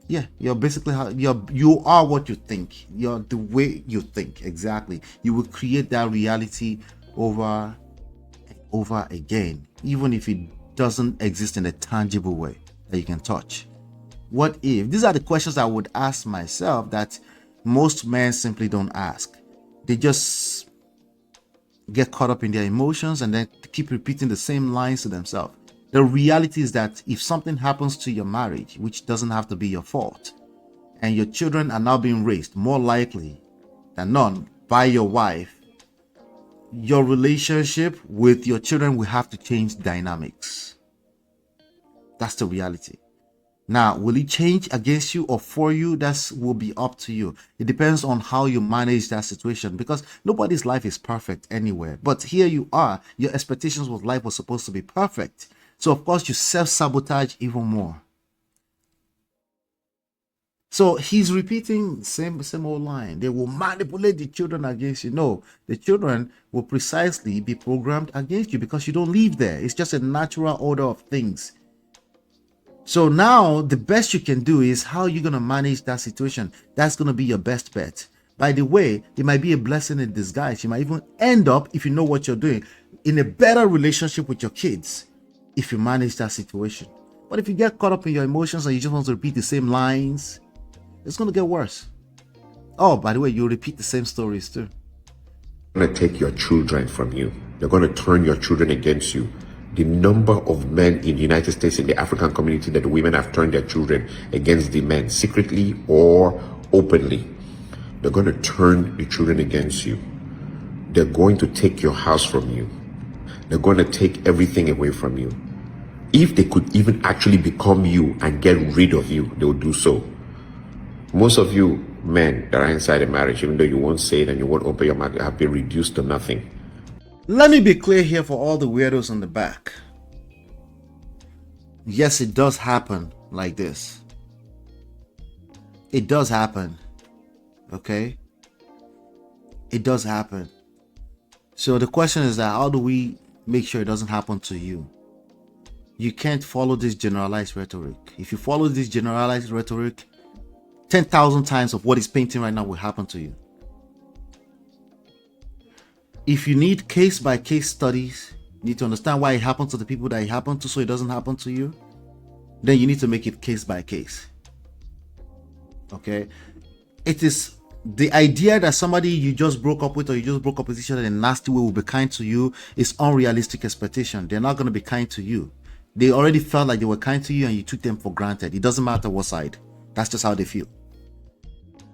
Yeah, you're basically you are what you think. You're the way you think. Exactly. You will create that reality over and over again, even if it doesn't exist in a tangible way that you can touch? What if? These are the questions I would ask myself that most men simply don't ask. They just get caught up in their emotions and then keep repeating the same lines to themselves. The reality is that if something happens to your marriage, which doesn't have to be your fault, and your children are now being raised more likely than none by your wife, your relationship with your children will have to change dynamics. That's the reality. Now, will it change against you or for you? That will be up to you. It depends on how you manage that situation, because nobody's life is perfect anywhere. But here you are, your expectations with life was supposed to be perfect. So of course you self-sabotage even more. So he's repeating the same old line. They will manipulate the children against you. No, the children will precisely be programmed against you because you don't live there. It's just a natural order of things. So now the best you can do is how you're going to manage that situation. That's going to be your best bet. By the way, it might be a blessing in disguise. You might even end up, if you know what you're doing, in a better relationship with your kids if you manage that situation. But if you get caught up in your emotions and you just want to repeat the same lines, it's going to get worse. Oh, by the way, you repeat the same stories too. They're going to take your children from you. They're going to turn your children against you. The number of men in the United States, in the African community, that the women have turned their children against the men, secretly or openly. They're going to turn the children against you. They're going to take your house from you. They're going to take everything away from you. If they could even actually become you and get rid of you, they will do so. Most of you men that are inside a marriage, even though you won't say it and you won't open your mouth, have been reduced to nothing. Let me be clear here for all the weirdos in the back. Yes, it does happen like this. It does happen. Okay? It does happen. So the question is that how do we make sure it doesn't happen to you? You can't follow this generalized rhetoric. If you follow this generalized rhetoric, 10,000 times of what is painting right now will happen to you. If you need case-by-case studies, you need to understand why it happened to the people that it happened to so it doesn't happen to you, then you need to make it case-by-case. Okay? It is the idea that somebody you just broke up with or you just broke up with each other in a nasty way will be kind to you is unrealistic expectation. They're not going to be kind to you. They already felt like they were kind to you and you took them for granted. It doesn't matter what side. That's just how they feel.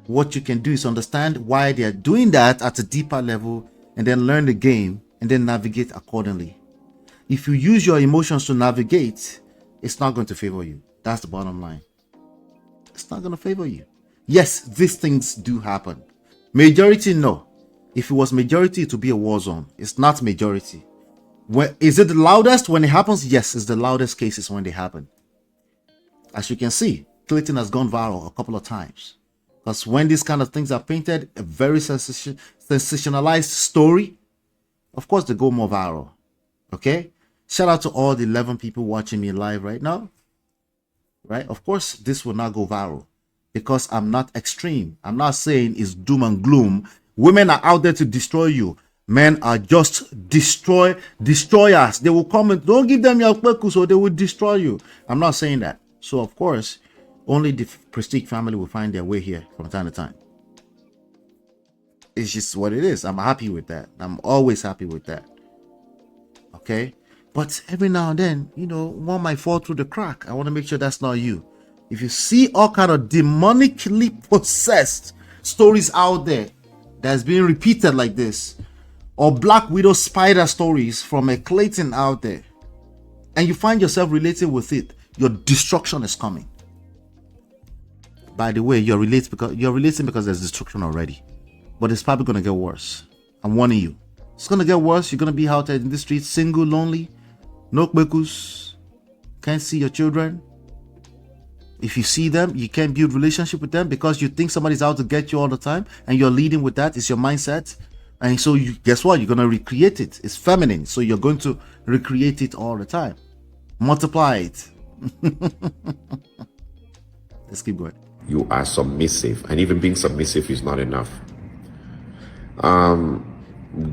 What you can do is understand why they are doing that at a deeper level and then learn the game and then navigate accordingly. If you use your emotions to navigate, it's not going to favor you. That's the bottom line. It's not going to favor you. Yes, these things do happen. Majority, no. If it was majority, it would be a war zone. It's not majority. Is it the loudest when it happens? Yes, it's the loudest cases when they happen. As you can see, Clayton has gone viral a couple of times. Because when these kind of things are painted, a very sensationalized story, of course they go more viral. Okay? Shout out to all the 11 people watching me live right now. Right? Of course, this will not go viral because I'm not extreme. I'm not saying it's doom and gloom. Women are out there to destroy you. Men are just destroyers. They will come and don't give them your kweku, so they will destroy you. I'm not saying that. So of course, only the Prestige family will find their way here from time to time. It's just what it is. I'm happy with that. I'm always happy with that. Okay? But every now and then, you know, one might fall through the crack. I want to make sure that's not you. If you see all kind of demonically possessed stories out there that's being repeated like this, or Black Widow spider stories from a Clayton out there, and you find yourself relating with it, your destruction is coming. By the way, you're relating because there's destruction already. But it's probably going to get worse. I'm warning you. It's going to get worse. You're going to be out there in the streets, single, lonely, no kwekus, can't see your children. If you see them, you can't build relationship with them because you think somebody's out to get you all the time and you're leading with that. It's your mindset. And so guess what? You're going to recreate it. It's feminine. So you're going to recreate it all the time. Multiply it. Let's keep going. You are submissive, and even being submissive is not enough.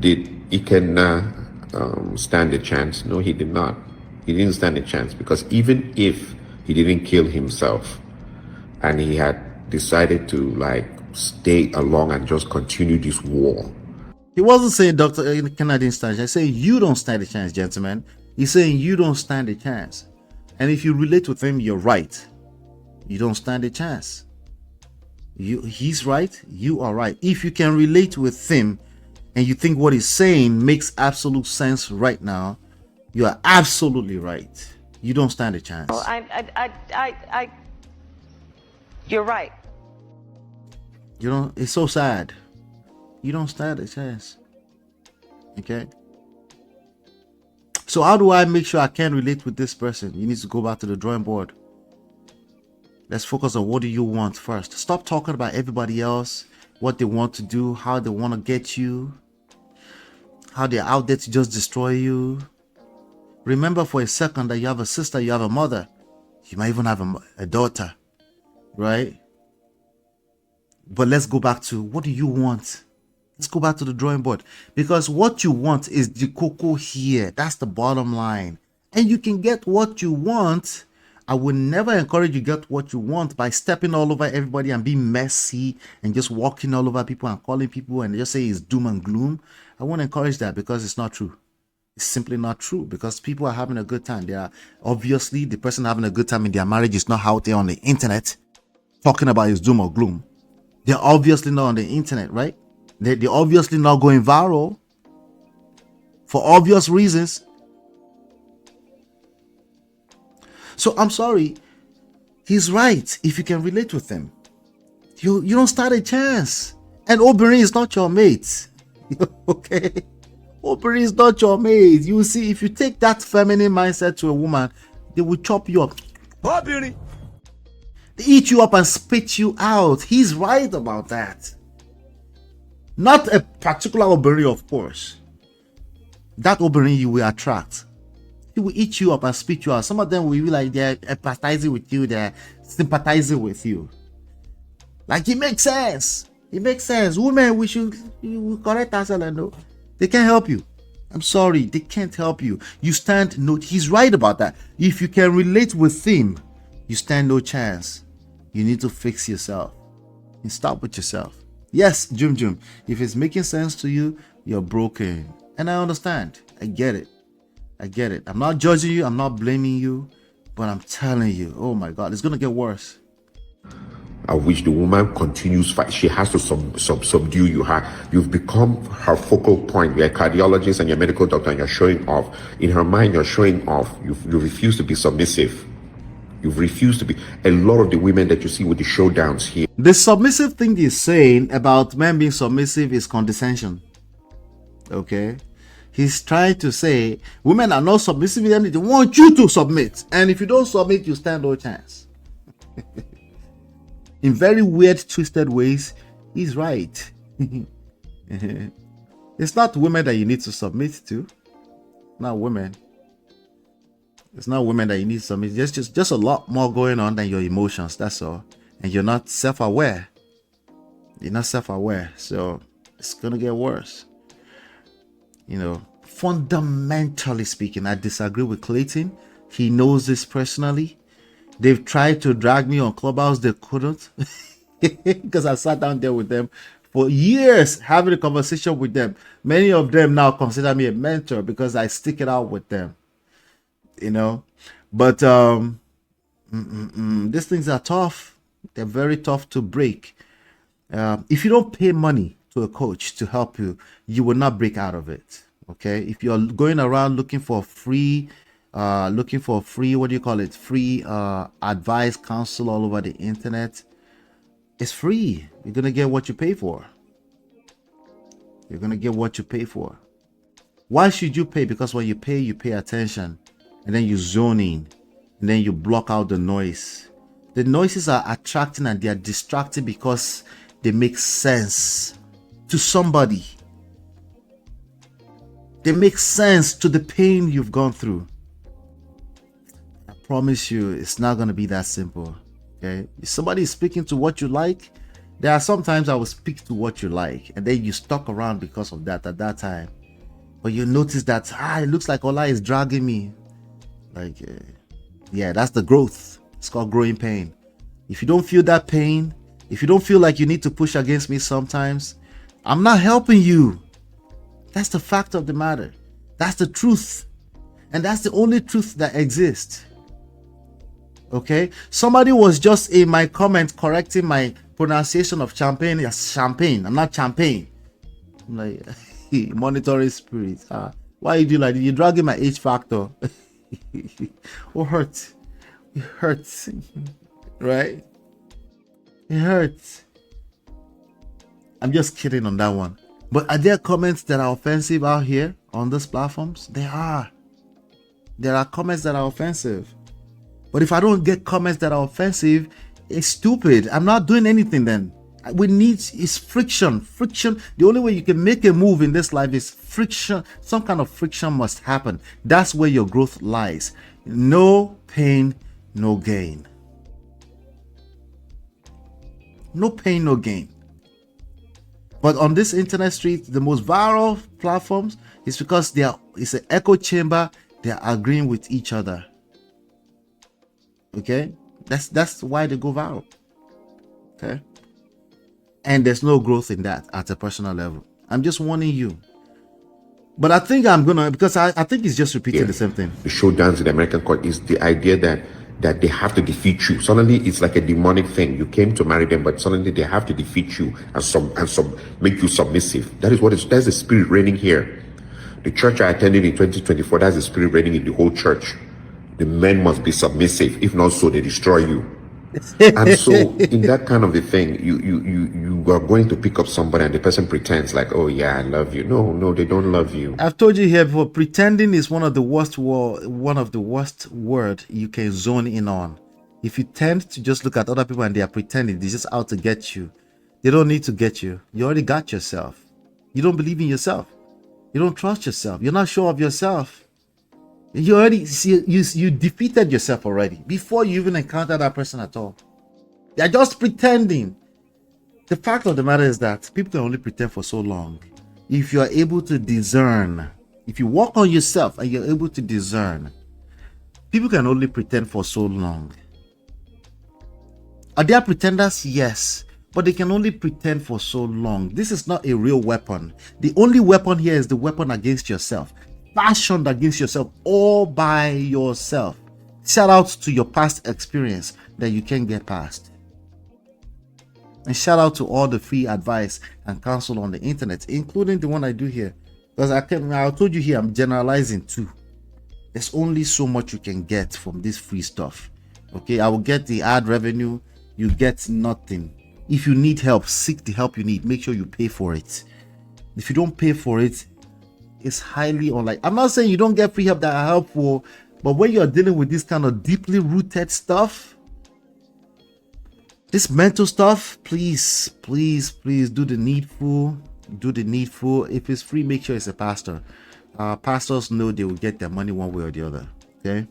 Did Ikena stand a chance? No, he did not. He didn't stand a chance, because even if he didn't kill himself and he had decided to like stay along and just continue this war. He wasn't saying Dr. IKENNA didn't stand a chance. He's saying you don't stand a chance, gentlemen. He's saying you don't stand a chance. And if you relate with him, you're right. You don't stand a chance. He's right, you are right. If you can relate with him and you think what he's saying makes absolute sense right now, you are absolutely right. You don't stand a chance. Well, you're right. You know, it's so sad. You don't stand a chance. Okay? So how do I make sure I can relate with this person? You need to go back to the drawing board. Let's focus on what do you want first. Stop talking about everybody else, what they want to do, how they want to get you, how they're out there to just destroy you. Remember for a second that you have a sister, you have a mother, you might even have a daughter, right? But let's go back to what do you want? Let's go back to the drawing board, because what you want is the cocoa here. That's the bottom line. And you can get what you want. I would never encourage you to get what you want by stepping all over everybody and being messy and just walking all over people and calling people and just say it's doom and gloom. I won't encourage that, because it's not true. It's simply not true, because people are having a good time. They are obviously, the person having a good time in their marriage is not out there on the internet talking about his doom or gloom. They're obviously not on the internet, right? They're obviously not going viral for obvious reasons. So I'm sorry, he's right. If you can relate with him, you don't stand a chance. And Obìnrin is not your mate. Okay? Obìnrin is not your mate. You see, if you take that feminine mindset to a woman, they will chop you up. Obìnrin. They eat you up and spit you out. He's right about that. Not a particular Obìnrin, of course. That Obìnrin you will attract. He will eat you up and spit you out. Some of them will be like they're empathizing with you, they're sympathizing with you. Like, it makes sense. It makes sense. Women, we correct ourselves and know. They can't help you. I'm sorry, they can't help you. You stand no. He's right about that. If you can relate with him, you stand no chance. You need to fix yourself and stop with yourself. Yes, Jum, if it's making sense to you, you're broken. And I understand. I get it. I'm not judging you. I'm not blaming you. But I'm telling you, oh my God, it's going to get worse. I wish the woman continues fight. She has to subdue you. You've become her focal point. You're a cardiologist and you're a medical doctor, and you're showing off. In her mind, you're showing off. You refuse to be submissive. You've refused to be. A lot of the women that you see with the showdowns here. The submissive thing he's saying about men being submissive is condescension. Okay? He's trying to say women are not submissive, they want you to submit. And if you don't submit, you stand no chance. In very weird, twisted ways, he's right. It's not women that you need to submit to. Not women. It's not women that you need to submit. There's just a lot more going on than your emotions, that's all. And you're not self-aware. You're not self-aware. So it's gonna get worse. You know, fundamentally speaking, I disagree with Clayton. He knows this personally. They've tried to drag me on Clubhouse. They couldn't. Because I sat down there with them for years, having a conversation with them. Many of them now consider me a mentor because I stick it out with them. You know, but these things are tough. They're very tough to break. If you don't pay money to a coach to help you, you will not break out of it. Okay, if you're going around looking for free what do you call it, free advice, counsel all over the internet, it's free. You're gonna get what you pay for. Why should you pay? Because when you pay attention, and then you zone in, and then you block out the noise. The noises are attracting and they are distracting because they make sense to somebody. They make sense to the pain you've gone through. I promise you, it's not going to be that simple. Okay? If somebody is speaking to what you like, there are sometimes I will speak to what you like, and then you stuck around because of that at that time. But you notice that, it looks like Ola is dragging me. Like, yeah, that's the growth. It's called growing pain. If you don't feel that pain, if you don't feel like you need to push against me sometimes, I'm not helping you. That's the fact of the matter. That's the truth. And that's the only truth that exists. Okay? Somebody was just in my comment correcting my pronunciation of champagne as champagne. I'm not champagne. I'm like, monitoring spirit. Why you do like that? You're dragging my H factor. It hurts. It hurts. Right? It hurts. I'm just kidding on that one. But are there comments that are offensive out here on these platforms? There are. There are comments that are offensive. But if I don't get comments that are offensive, it's stupid. I'm not doing anything then. We need is friction. Friction. The only way you can make a move in this life is friction. Some kind of friction must happen. That's where your growth lies. No pain, no gain. No pain, no gain. But on this internet street, the most viral platforms is because it's an echo chamber. They are agreeing with each other. Okay, that's why they go viral. Okay, and there's no growth in that at a personal level. I'm just warning you. But I think I'm gonna, because I think it's just repeating the same thing. The showdowns in the American court is the idea that they have to defeat you. Suddenly, it's like a demonic thing. You came to marry them, but suddenly they have to defeat you and make you submissive. That's the spirit reigning here. The church I attended in 2024, that's the spirit reigning in the whole church. The men must be submissive. If not so, they destroy you. And so in that kind of a thing, you are going to pick up somebody and the person pretends like, oh yeah, I love you. No, they don't love you. I've told you here before, pretending is one of the worst word you can zone in on. If you tend to just look at other people and they are pretending, they're just out to get you. They don't need to get you. You already got yourself. You don't believe in yourself. You don't trust yourself. You're not sure of yourself. You already see, you defeated yourself already before you even encounter that person at all. They're just pretending. The fact of the matter is that people can only pretend for so long. If you are able to discern, if you work on yourself and you're able to discern, people can only pretend for so long. Are there pretenders? Yes. But they can only pretend for so long. This is not a real weapon. The only weapon here is the weapon against yourself. Fashioned against yourself all by yourself. Shout out to your past experience that you can get past. And shout out to all the free advice and counsel on the internet, including the one I do here. Because I told you here, I'm generalizing too. There's only so much you can get from this free stuff. Okay, I will get the ad revenue. You get nothing. If you need help, seek the help you need. Make sure you pay for it. If you don't pay for it, it's highly unlikely. I'm not saying you don't get free help that are helpful, but when you're dealing with this kind of deeply rooted stuff, this mental stuff, please do the needful. Do the needful. If it's free, make sure it's a pastor. Pastors know they will get their money one way or the other. Okay.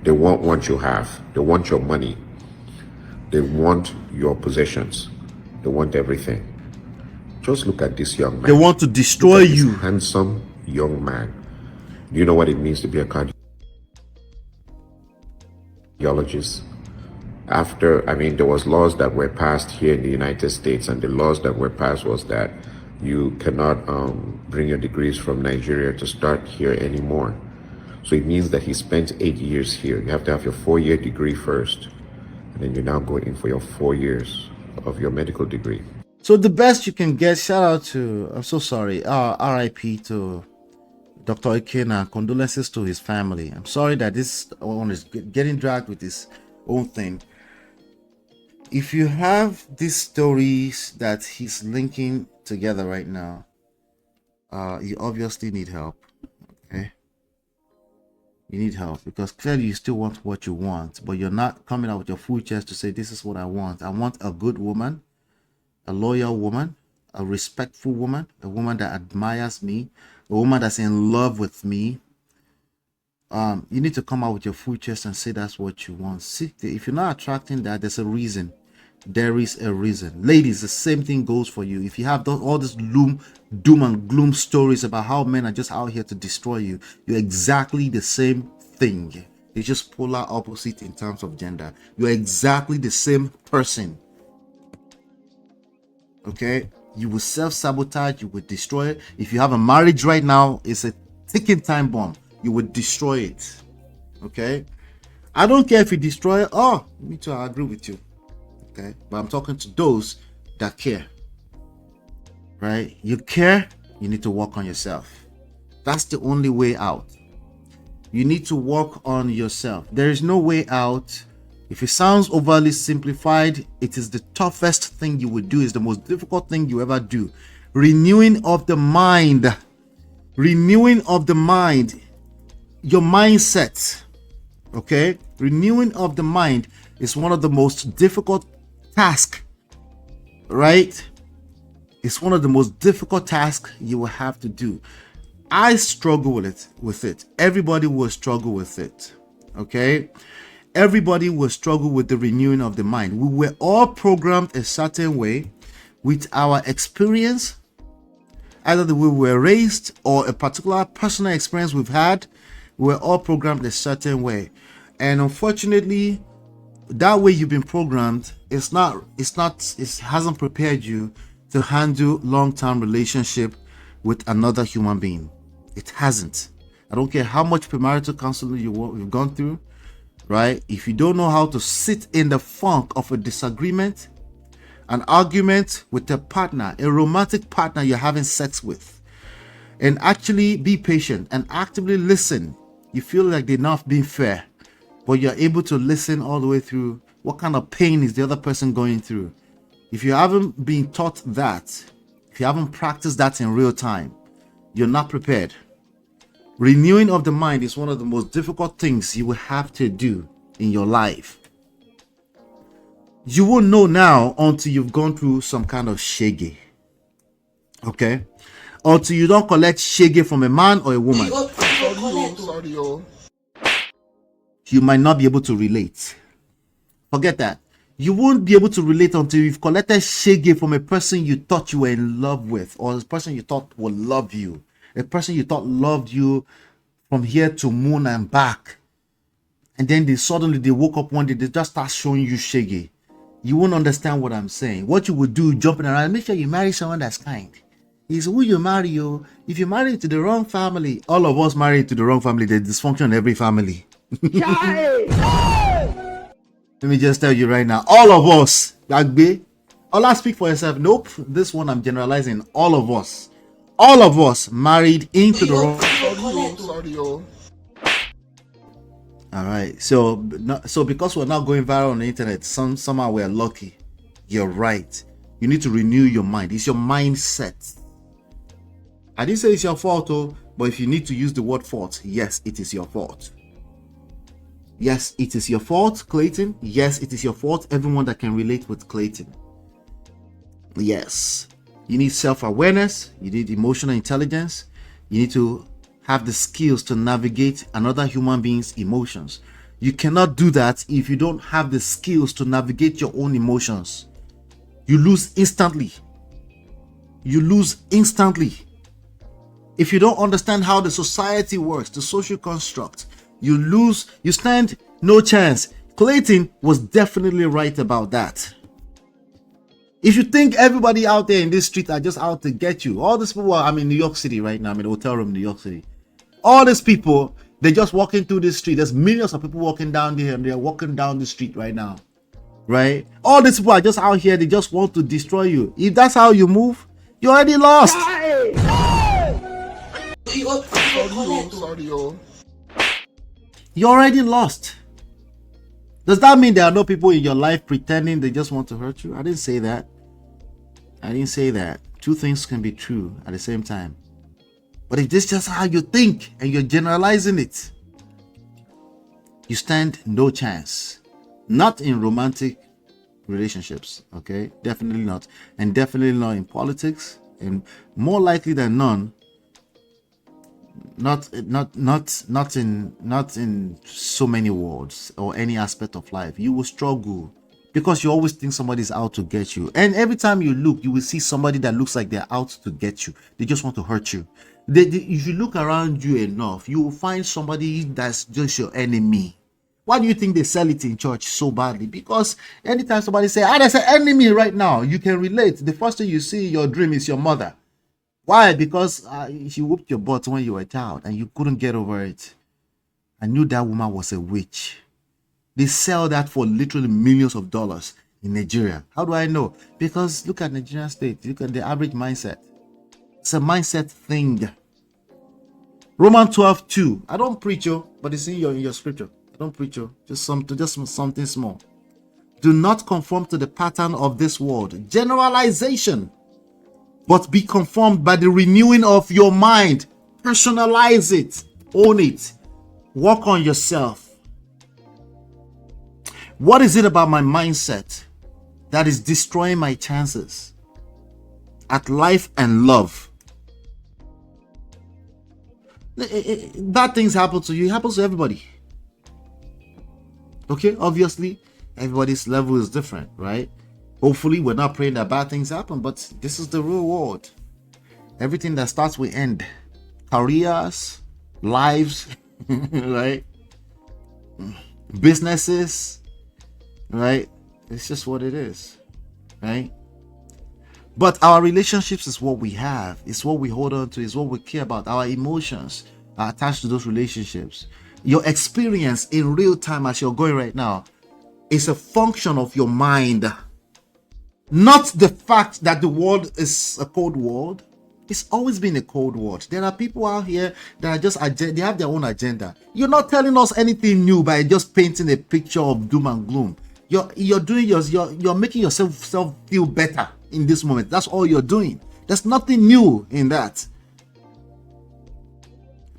They want what you have. They want your money. They want your possessions. They want everything. Just look at this young man. They want to destroy you. Handsome young man. Do you know what it means to be a cardiologist? There was laws that were passed here in the United States, and the laws that were passed was that you cannot bring your degrees from Nigeria to start here anymore. So it means that he spent 8 years here. You have to have your 4-year degree first, and then you now go in for your 4 years of your medical degree. So the best you can get, shout out to, I'm so sorry, RIP to Dr. Ikena, condolences to his family. I'm sorry that this one is getting dragged with his own thing. If you have these stories that he's linking together right now, you obviously need help. Okay, you need help because clearly you still want what you want, but you're not coming out with your full chest to say, this is what I want. I want a good woman, a loyal woman, a respectful woman, a woman that admires me, a woman that's in love with me. You need to come out with your full chest and say that's what you want. See, if you're not attracting that, there's a reason. There is a reason. Ladies, the same thing goes for you. If you have all this doom and gloom stories about how men are just out here to destroy you, you're exactly the same thing. It's just polar opposite in terms of gender. You're exactly the same person. Okay? You will self-sabotage, you will destroy it. If you have a marriage right now, it's a ticking time bomb. You will destroy it. Okay? I don't care if you destroy it. Oh, me too, I agree with you. Okay? But I'm talking to those that care. Right? You care, you need to work on yourself. That's the only way out. You need to work on yourself. There is no way out. If it sounds overly simplified, it is the toughest thing you would do. It's the most difficult thing you ever do. Renewing of the mind. Renewing of the mind. Your mindset. Okay? Renewing of the mind is one of the most difficult tasks. Right? It's one of the most difficult tasks you will have to do. I struggle with it. Everybody will struggle with it. Okay? Everybody will struggle with the renewing of the mind. We were all programmed a certain way with our experience, either the way we were raised or a particular personal experience we've had. We were all programmed a certain way. And unfortunately, that way you've been programmed, it hasn't prepared you to handle long-term relationship with another human being. It hasn't. I don't care how much premarital counseling you've gone through, right? If you don't know how to sit in the funk of a disagreement, an argument with a partner, a romantic partner you're having sex with, and actually be patient and actively listen. You feel like they're not being fair, but you're able to listen all the way through. What kind of pain is the other person going through? If you haven't been taught that, if you haven't practiced that in real time, you're not prepared. Renewing of the mind is one of the most difficult things you will have to do in your life. You won't know now until you've gone through some kind of shege. Okay? Until you don't collect shege from a man or a woman. You might not be able to relate. Forget that. You won't be able to relate until you've collected shege from a person you thought you were in love with, or a person you thought would love you, a person you thought loved you from here to moon and back. And then they woke up one day, they just start showing you shege. You won't understand what I'm saying. What you would do, jumping around, make sure you marry someone that's kind. Is who you marry, you. If you marry to the wrong family, all of us married to the wrong family, there's dysfunction in every family. Let me just tell you right now, all of us, Allah speak for yourself. Nope, this one I'm generalizing. All of us married into the wrong. All right, so because we're not going viral on the internet, somehow we're lucky. You're right. You need to renew your mind. It's your mindset. I didn't say it's your fault, but if you need to use the word fault, yes, it is your fault. Yes, it is your fault, Clayton. Yes, it is your fault. Everyone that can relate with Clayton. Yes. You need self-awareness. You need emotional intelligence. You need to have the skills to navigate another human being's emotions. You cannot do that if you don't have the skills to navigate your own emotions. You lose instantly. You lose instantly. If you don't understand how the society works, the social construct, you lose, you stand no chance. Clayton was definitely right about that. If you think everybody out there in this street are just out to get you, all these people, I'm in New York City right now, I'm in a hotel room in New York City. All these people, they're just walking through the street. There's millions of people walking down there and they're walking down the street right now. Right? All these people are just out here, they just want to destroy you. If that's how you move, you're already lost. You're already lost. Does that mean there are no people in your life pretending they just want to hurt you? I didn't say that. I didn't say that. Two things can be true at the same time. But if this is just how you think and you're generalizing it, you stand no chance. Not in romantic relationships, okay? Definitely not. And definitely not in politics. And more likely than none, not in so many words or any aspect of life. You will struggle because you always think somebody's out to get you. And every time you look, you will see somebody that looks like they're out to get you. They just want to hurt you. If you look around you enough, you will find somebody that's just your enemy. Why do you think they sell it in church so badly? Because anytime somebody say, there's an enemy right now, you can relate. The first thing you see in your dream is your mother. Why? Because she whooped your butt when you were a child and you couldn't get over it. I knew that woman was a witch. They sell that for literally millions of dollars in Nigeria. How do I know? Because look at Nigerian state. Look at the average mindset. It's a mindset thing. Romans 12:2. I don't preach, but it's in your scripture. I don't preach, just something small. Do not conform to the pattern of this world. Generalization. But be conformed by the renewing of your mind. Personalize it. Own it. Work on yourself. What is it about my mindset that is destroying my chances at life and love? Bad things happen to you. It happens to everybody. Okay, obviously, everybody's level is different, right? Hopefully, we're not praying that bad things happen, but this is the real world. Everything that starts will end. Careers, lives, right? Businesses, right? It's just what it is, right? But our relationships is what we have. It's what we hold on to. It's what we care about. Our emotions are attached to those relationships. Your experience in real time as you're going right now is a function of your mind. Not the fact that the world is a cold world. It's always been a cold world. There are people out here that are just, they have their own agenda. You're not telling us anything new by just painting a picture of doom and gloom. You're making yourself feel better in this moment. That's all you're doing. There's nothing new in that.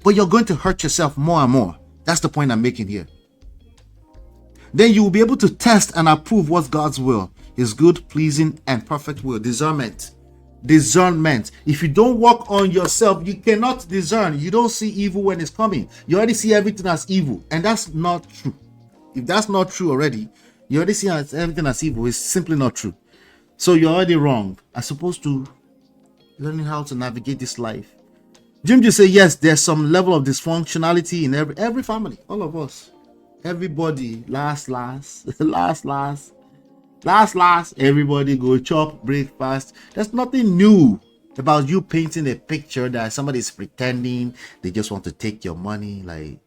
But you're going to hurt yourself more and more. That's the point I'm making here. Then you will be able to test and approve what's God's will, His good, pleasing, and perfect will. Discernment. If you don't work on yourself, you cannot discern. You don't see evil when it's coming. You already see everything as evil, and that's not true. If that's not true already, you already see everything as evil. It's simply not true. So you're already wrong as opposed to learning how to navigate this life. Jim just say yes, there's some level of dysfunctionality in every family, all of us. Everybody, last, everybody go chop breakfast. There's nothing new about you painting a picture that somebody is pretending they just want to take your money. Like,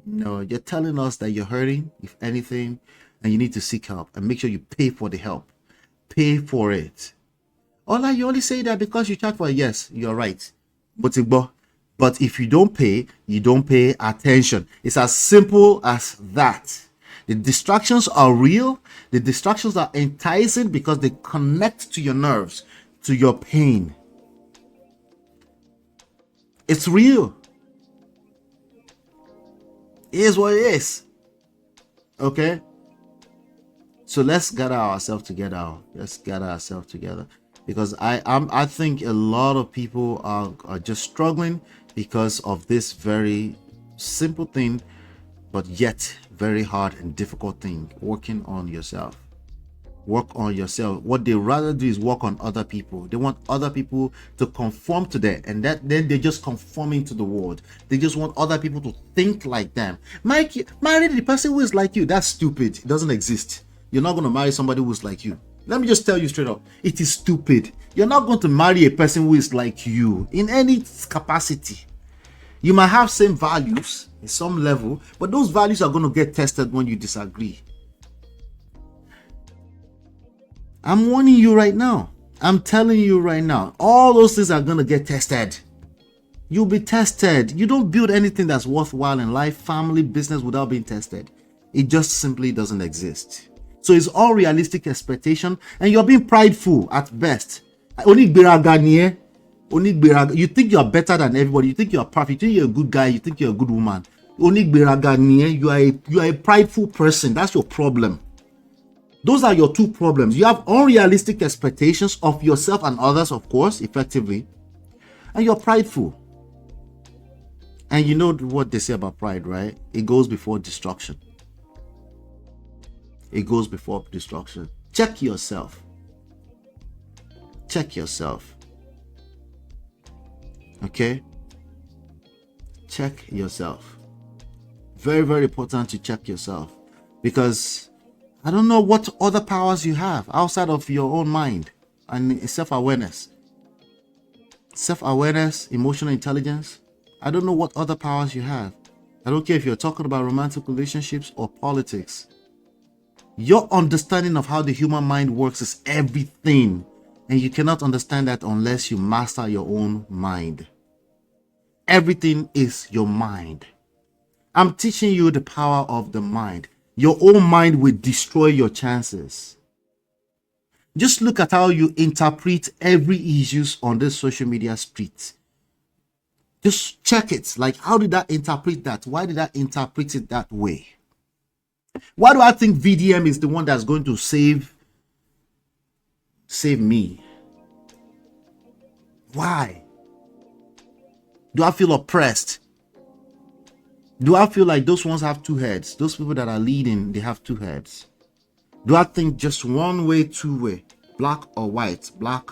no, you're telling us that you're hurting, if anything, and you need to seek help and make sure you pay for the help. Pay for it. You only say that because you charge for it. Yes, you're right. But if you don't pay attention. It's as simple as that. The distractions are real. The distractions are enticing because they connect to your nerves, to your pain. It's real. It is what it is. Okay? So let's gather ourselves together. Because I think a lot of people are just struggling because of this very simple thing, but yet very hard and difficult thing. Working on yourself. Work on yourself. What they rather do is work on other people. They want other people to conform to them, and then they're just conforming to the world. They just want other people to think like them. Mike, marry the person who is like you. That's stupid. It doesn't exist. You're not going to marry somebody who's like you. Let me just tell you straight up. It is stupid. You're not going to marry a person who is like you in any capacity. You might have same values in some level, but those values are going to get tested when you disagree. I'm warning you right now. I'm telling you right now. All those things are going to get tested. You'll be tested. You don't build anything that's worthwhile in life, family, business without being tested. It just simply doesn't exist. So it's all realistic expectation, and you're being prideful at best. You think you're better than everybody. You think you're perfect. You think you're a good guy. You think you're a good woman. You are a prideful person. That's your problem. Those are your two problems. You have unrealistic expectations of yourself and others, of course, effectively, and you're prideful. And you know what they say about pride, right? It goes before destruction. it goes before destruction. Check yourself. Check yourself. Okay? Check yourself. Very, very important to check yourself, because I don't know what other powers you have outside of your own mind and self-awareness. Self-awareness, emotional intelligence. I don't know what other powers you have. I don't care if you're talking about romantic relationships or politics. Your understanding of how the human mind works is everything. And you cannot understand that unless you master your own mind. Everything is your mind. I'm teaching you the power of the mind. Your own mind will destroy your chances. Just look at how you interpret every issues on this social media street. Just check it. Like, how did I interpret that? Why did I interpret it that way? Why do I think VDM is the one that's going to save me? Why? Do I feel oppressed? Do I feel like those ones have two heads? Those people that are leading, they have two heads. Do I think just one way, two way? Black or white? Black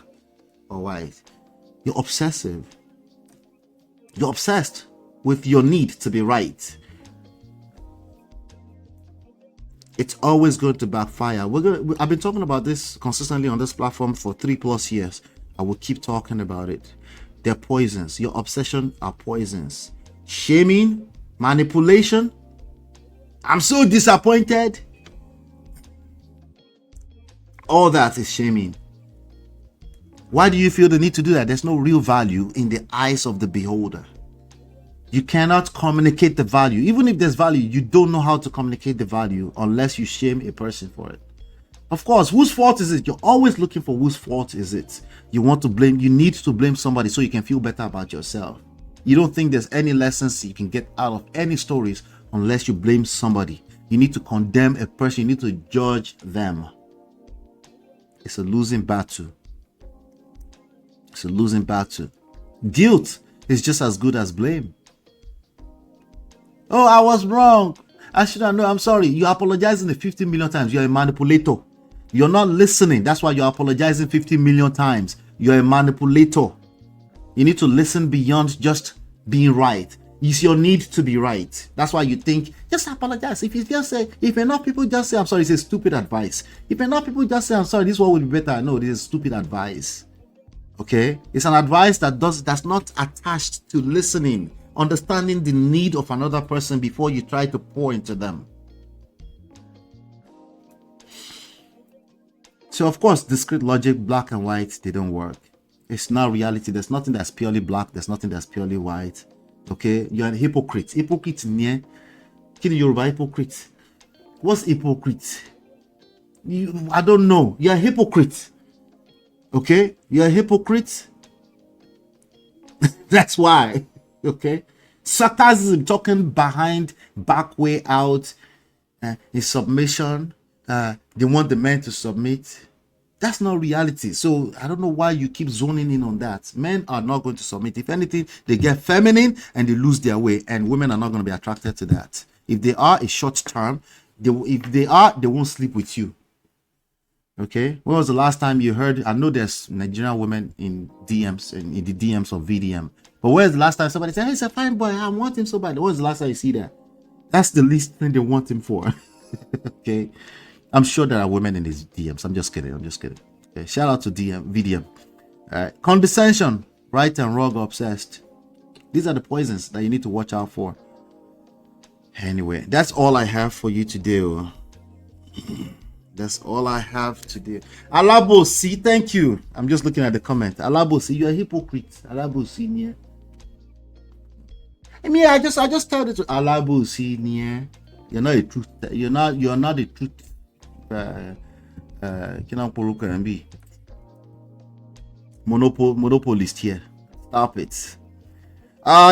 or white? You're obsessive. You're obsessed with your need to be right. It's always going to backfire. I've been talking about this consistently on this platform for 3+ years. I will keep talking about it. They're poisons. Your obsession are poisons. Shaming, manipulation. I'm so disappointed. All that is shaming. Why do you feel the need to do that? There's no real value in the eyes of the beholder. You cannot communicate the value. Even if there's value, you don't know how to communicate the value unless you shame a person for it. Of course, whose fault is it? You're always looking for whose fault is it. You want to blame, you need to blame somebody so you can feel better about yourself. You don't think there's any lessons you can get out of any stories unless you blame somebody. You need to condemn a person. You need to judge them. It's a losing battle. It's a losing battle. Guilt is just as good as blame. Oh, I was wrong. I should have known. I'm sorry. You're apologizing 50 million times. You're a manipulator. You're not listening. That's why you're apologizing 50 million times. You're a manipulator. You need to listen beyond just being right. It's your need to be right. That's why you think, just apologize. If enough people just say, I'm sorry, it's a stupid advice. If enough people just say, I'm sorry, this one would be better. No, this is stupid advice. Okay? It's an advice that's not attached to listening, understanding the need of another person before you try to pour into them. So of course, discrete logic, black and white, they don't work. It's not reality. There's nothing that's purely black. There's nothing that's purely white. Okay? You're a hypocrite. Hypocrite near. Kini Yoruba hypocrite. What's hypocrite? I don't know. You're a hypocrite. Okay? You're a hypocrite. That's why. Okay? Sarcasm, talking behind, back way out, in submission. They want the men to submit. That's not reality. So I don't know why you keep zoning in on that. Men are not going to submit. If anything, they get feminine and they lose their way, and women are not going to be attracted to that. If they are a short term, they won't sleep with you. Okay? When was the last time you heard? I know there's Nigerian women in DMs, in the DMs of VDM. But where's the last time somebody said, hey, it's a fine boy, I want him so bad? When was the last time you see that? That's the least thing they want him for. Okay? I'm sure there are women in these DMs. I'm just kidding. Okay, shout out to VDM. Condescension, right and wrong, obsessed. These are the poisons that you need to watch out for. Anyway, that's all I have for you today. That's all I have today. Alabosi, thank you. I'm just looking at the comment. Alabosi, you're a hypocrite. Alabosi, yeah. I mean, I just told it to Alabosi, yeah. You're not a truth. You're not a truth. Monopolist here. Stop it.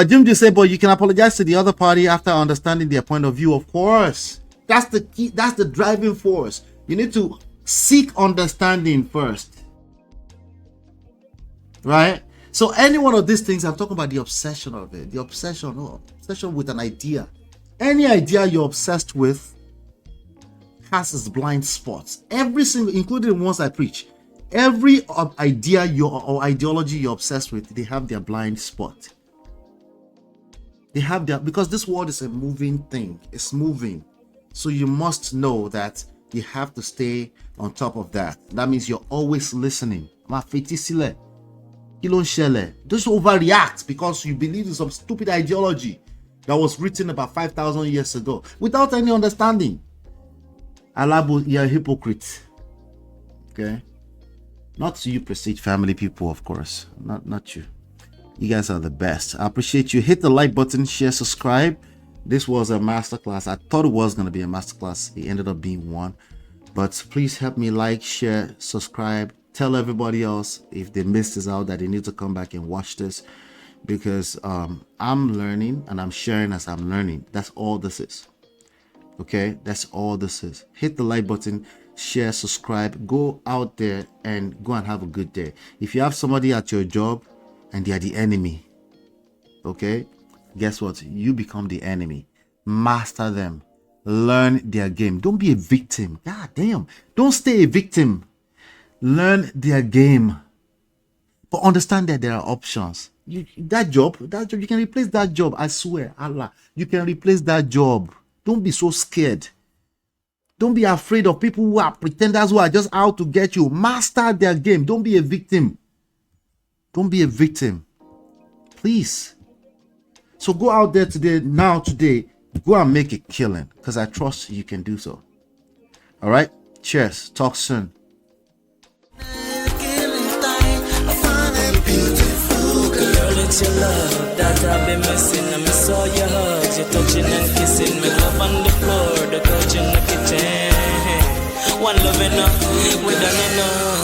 Jim just said, but you can apologize to the other party after understanding their point of view. Of course, that's the key. That's the driving force. You need to seek understanding first, right? So any one of these things, I'm talking about the obsession of it. The obsession with an idea. Any idea you're obsessed with, has its blind spots. Every single, including the ones I preach, every idea or ideology you're obsessed with, they have their blind spot. They have their, because this world is a moving thing. It's moving. So you must know that you have to stay on top of that. That means you're always listening. Don't overreact because you believe in some stupid ideology that was written about 5,000 years ago without any understanding. Alabo, you're a hypocrite. Okay? Not you, Prestige family people, of course. Not you. You guys are the best. I appreciate you. Hit the like button, share, subscribe. This was a masterclass. I thought it was going to be a masterclass. It ended up being one. But please help me like, share, subscribe. Tell everybody else if they missed this out that they need to come back and watch this, because I'm learning and I'm sharing as I'm learning. That's all this is. Okay, that's all this is. Hit the like button, share, subscribe. Go out there and go and have a good day. If you have somebody at your job and they are the enemy, okay, guess what? You become the enemy. Master them. Learn their game. Don't be a victim. God damn. Don't stay a victim. Learn their game. But understand that there are options. That job, you can replace that job. I swear, Allah, you can replace that job. Don't be so scared. Don't be afraid of people who are pretenders, who are just out to get you. Master their game. Don't be a victim. Don't be a victim. Please. So go out there today, go and make a killing, because I trust you can do so. All right? Cheers. Talk soon. It's your love that I've been missing. I miss all your hugs, your touching and kissing. Me love on the floor, the couch in the kitchen. One love enough, we done enough.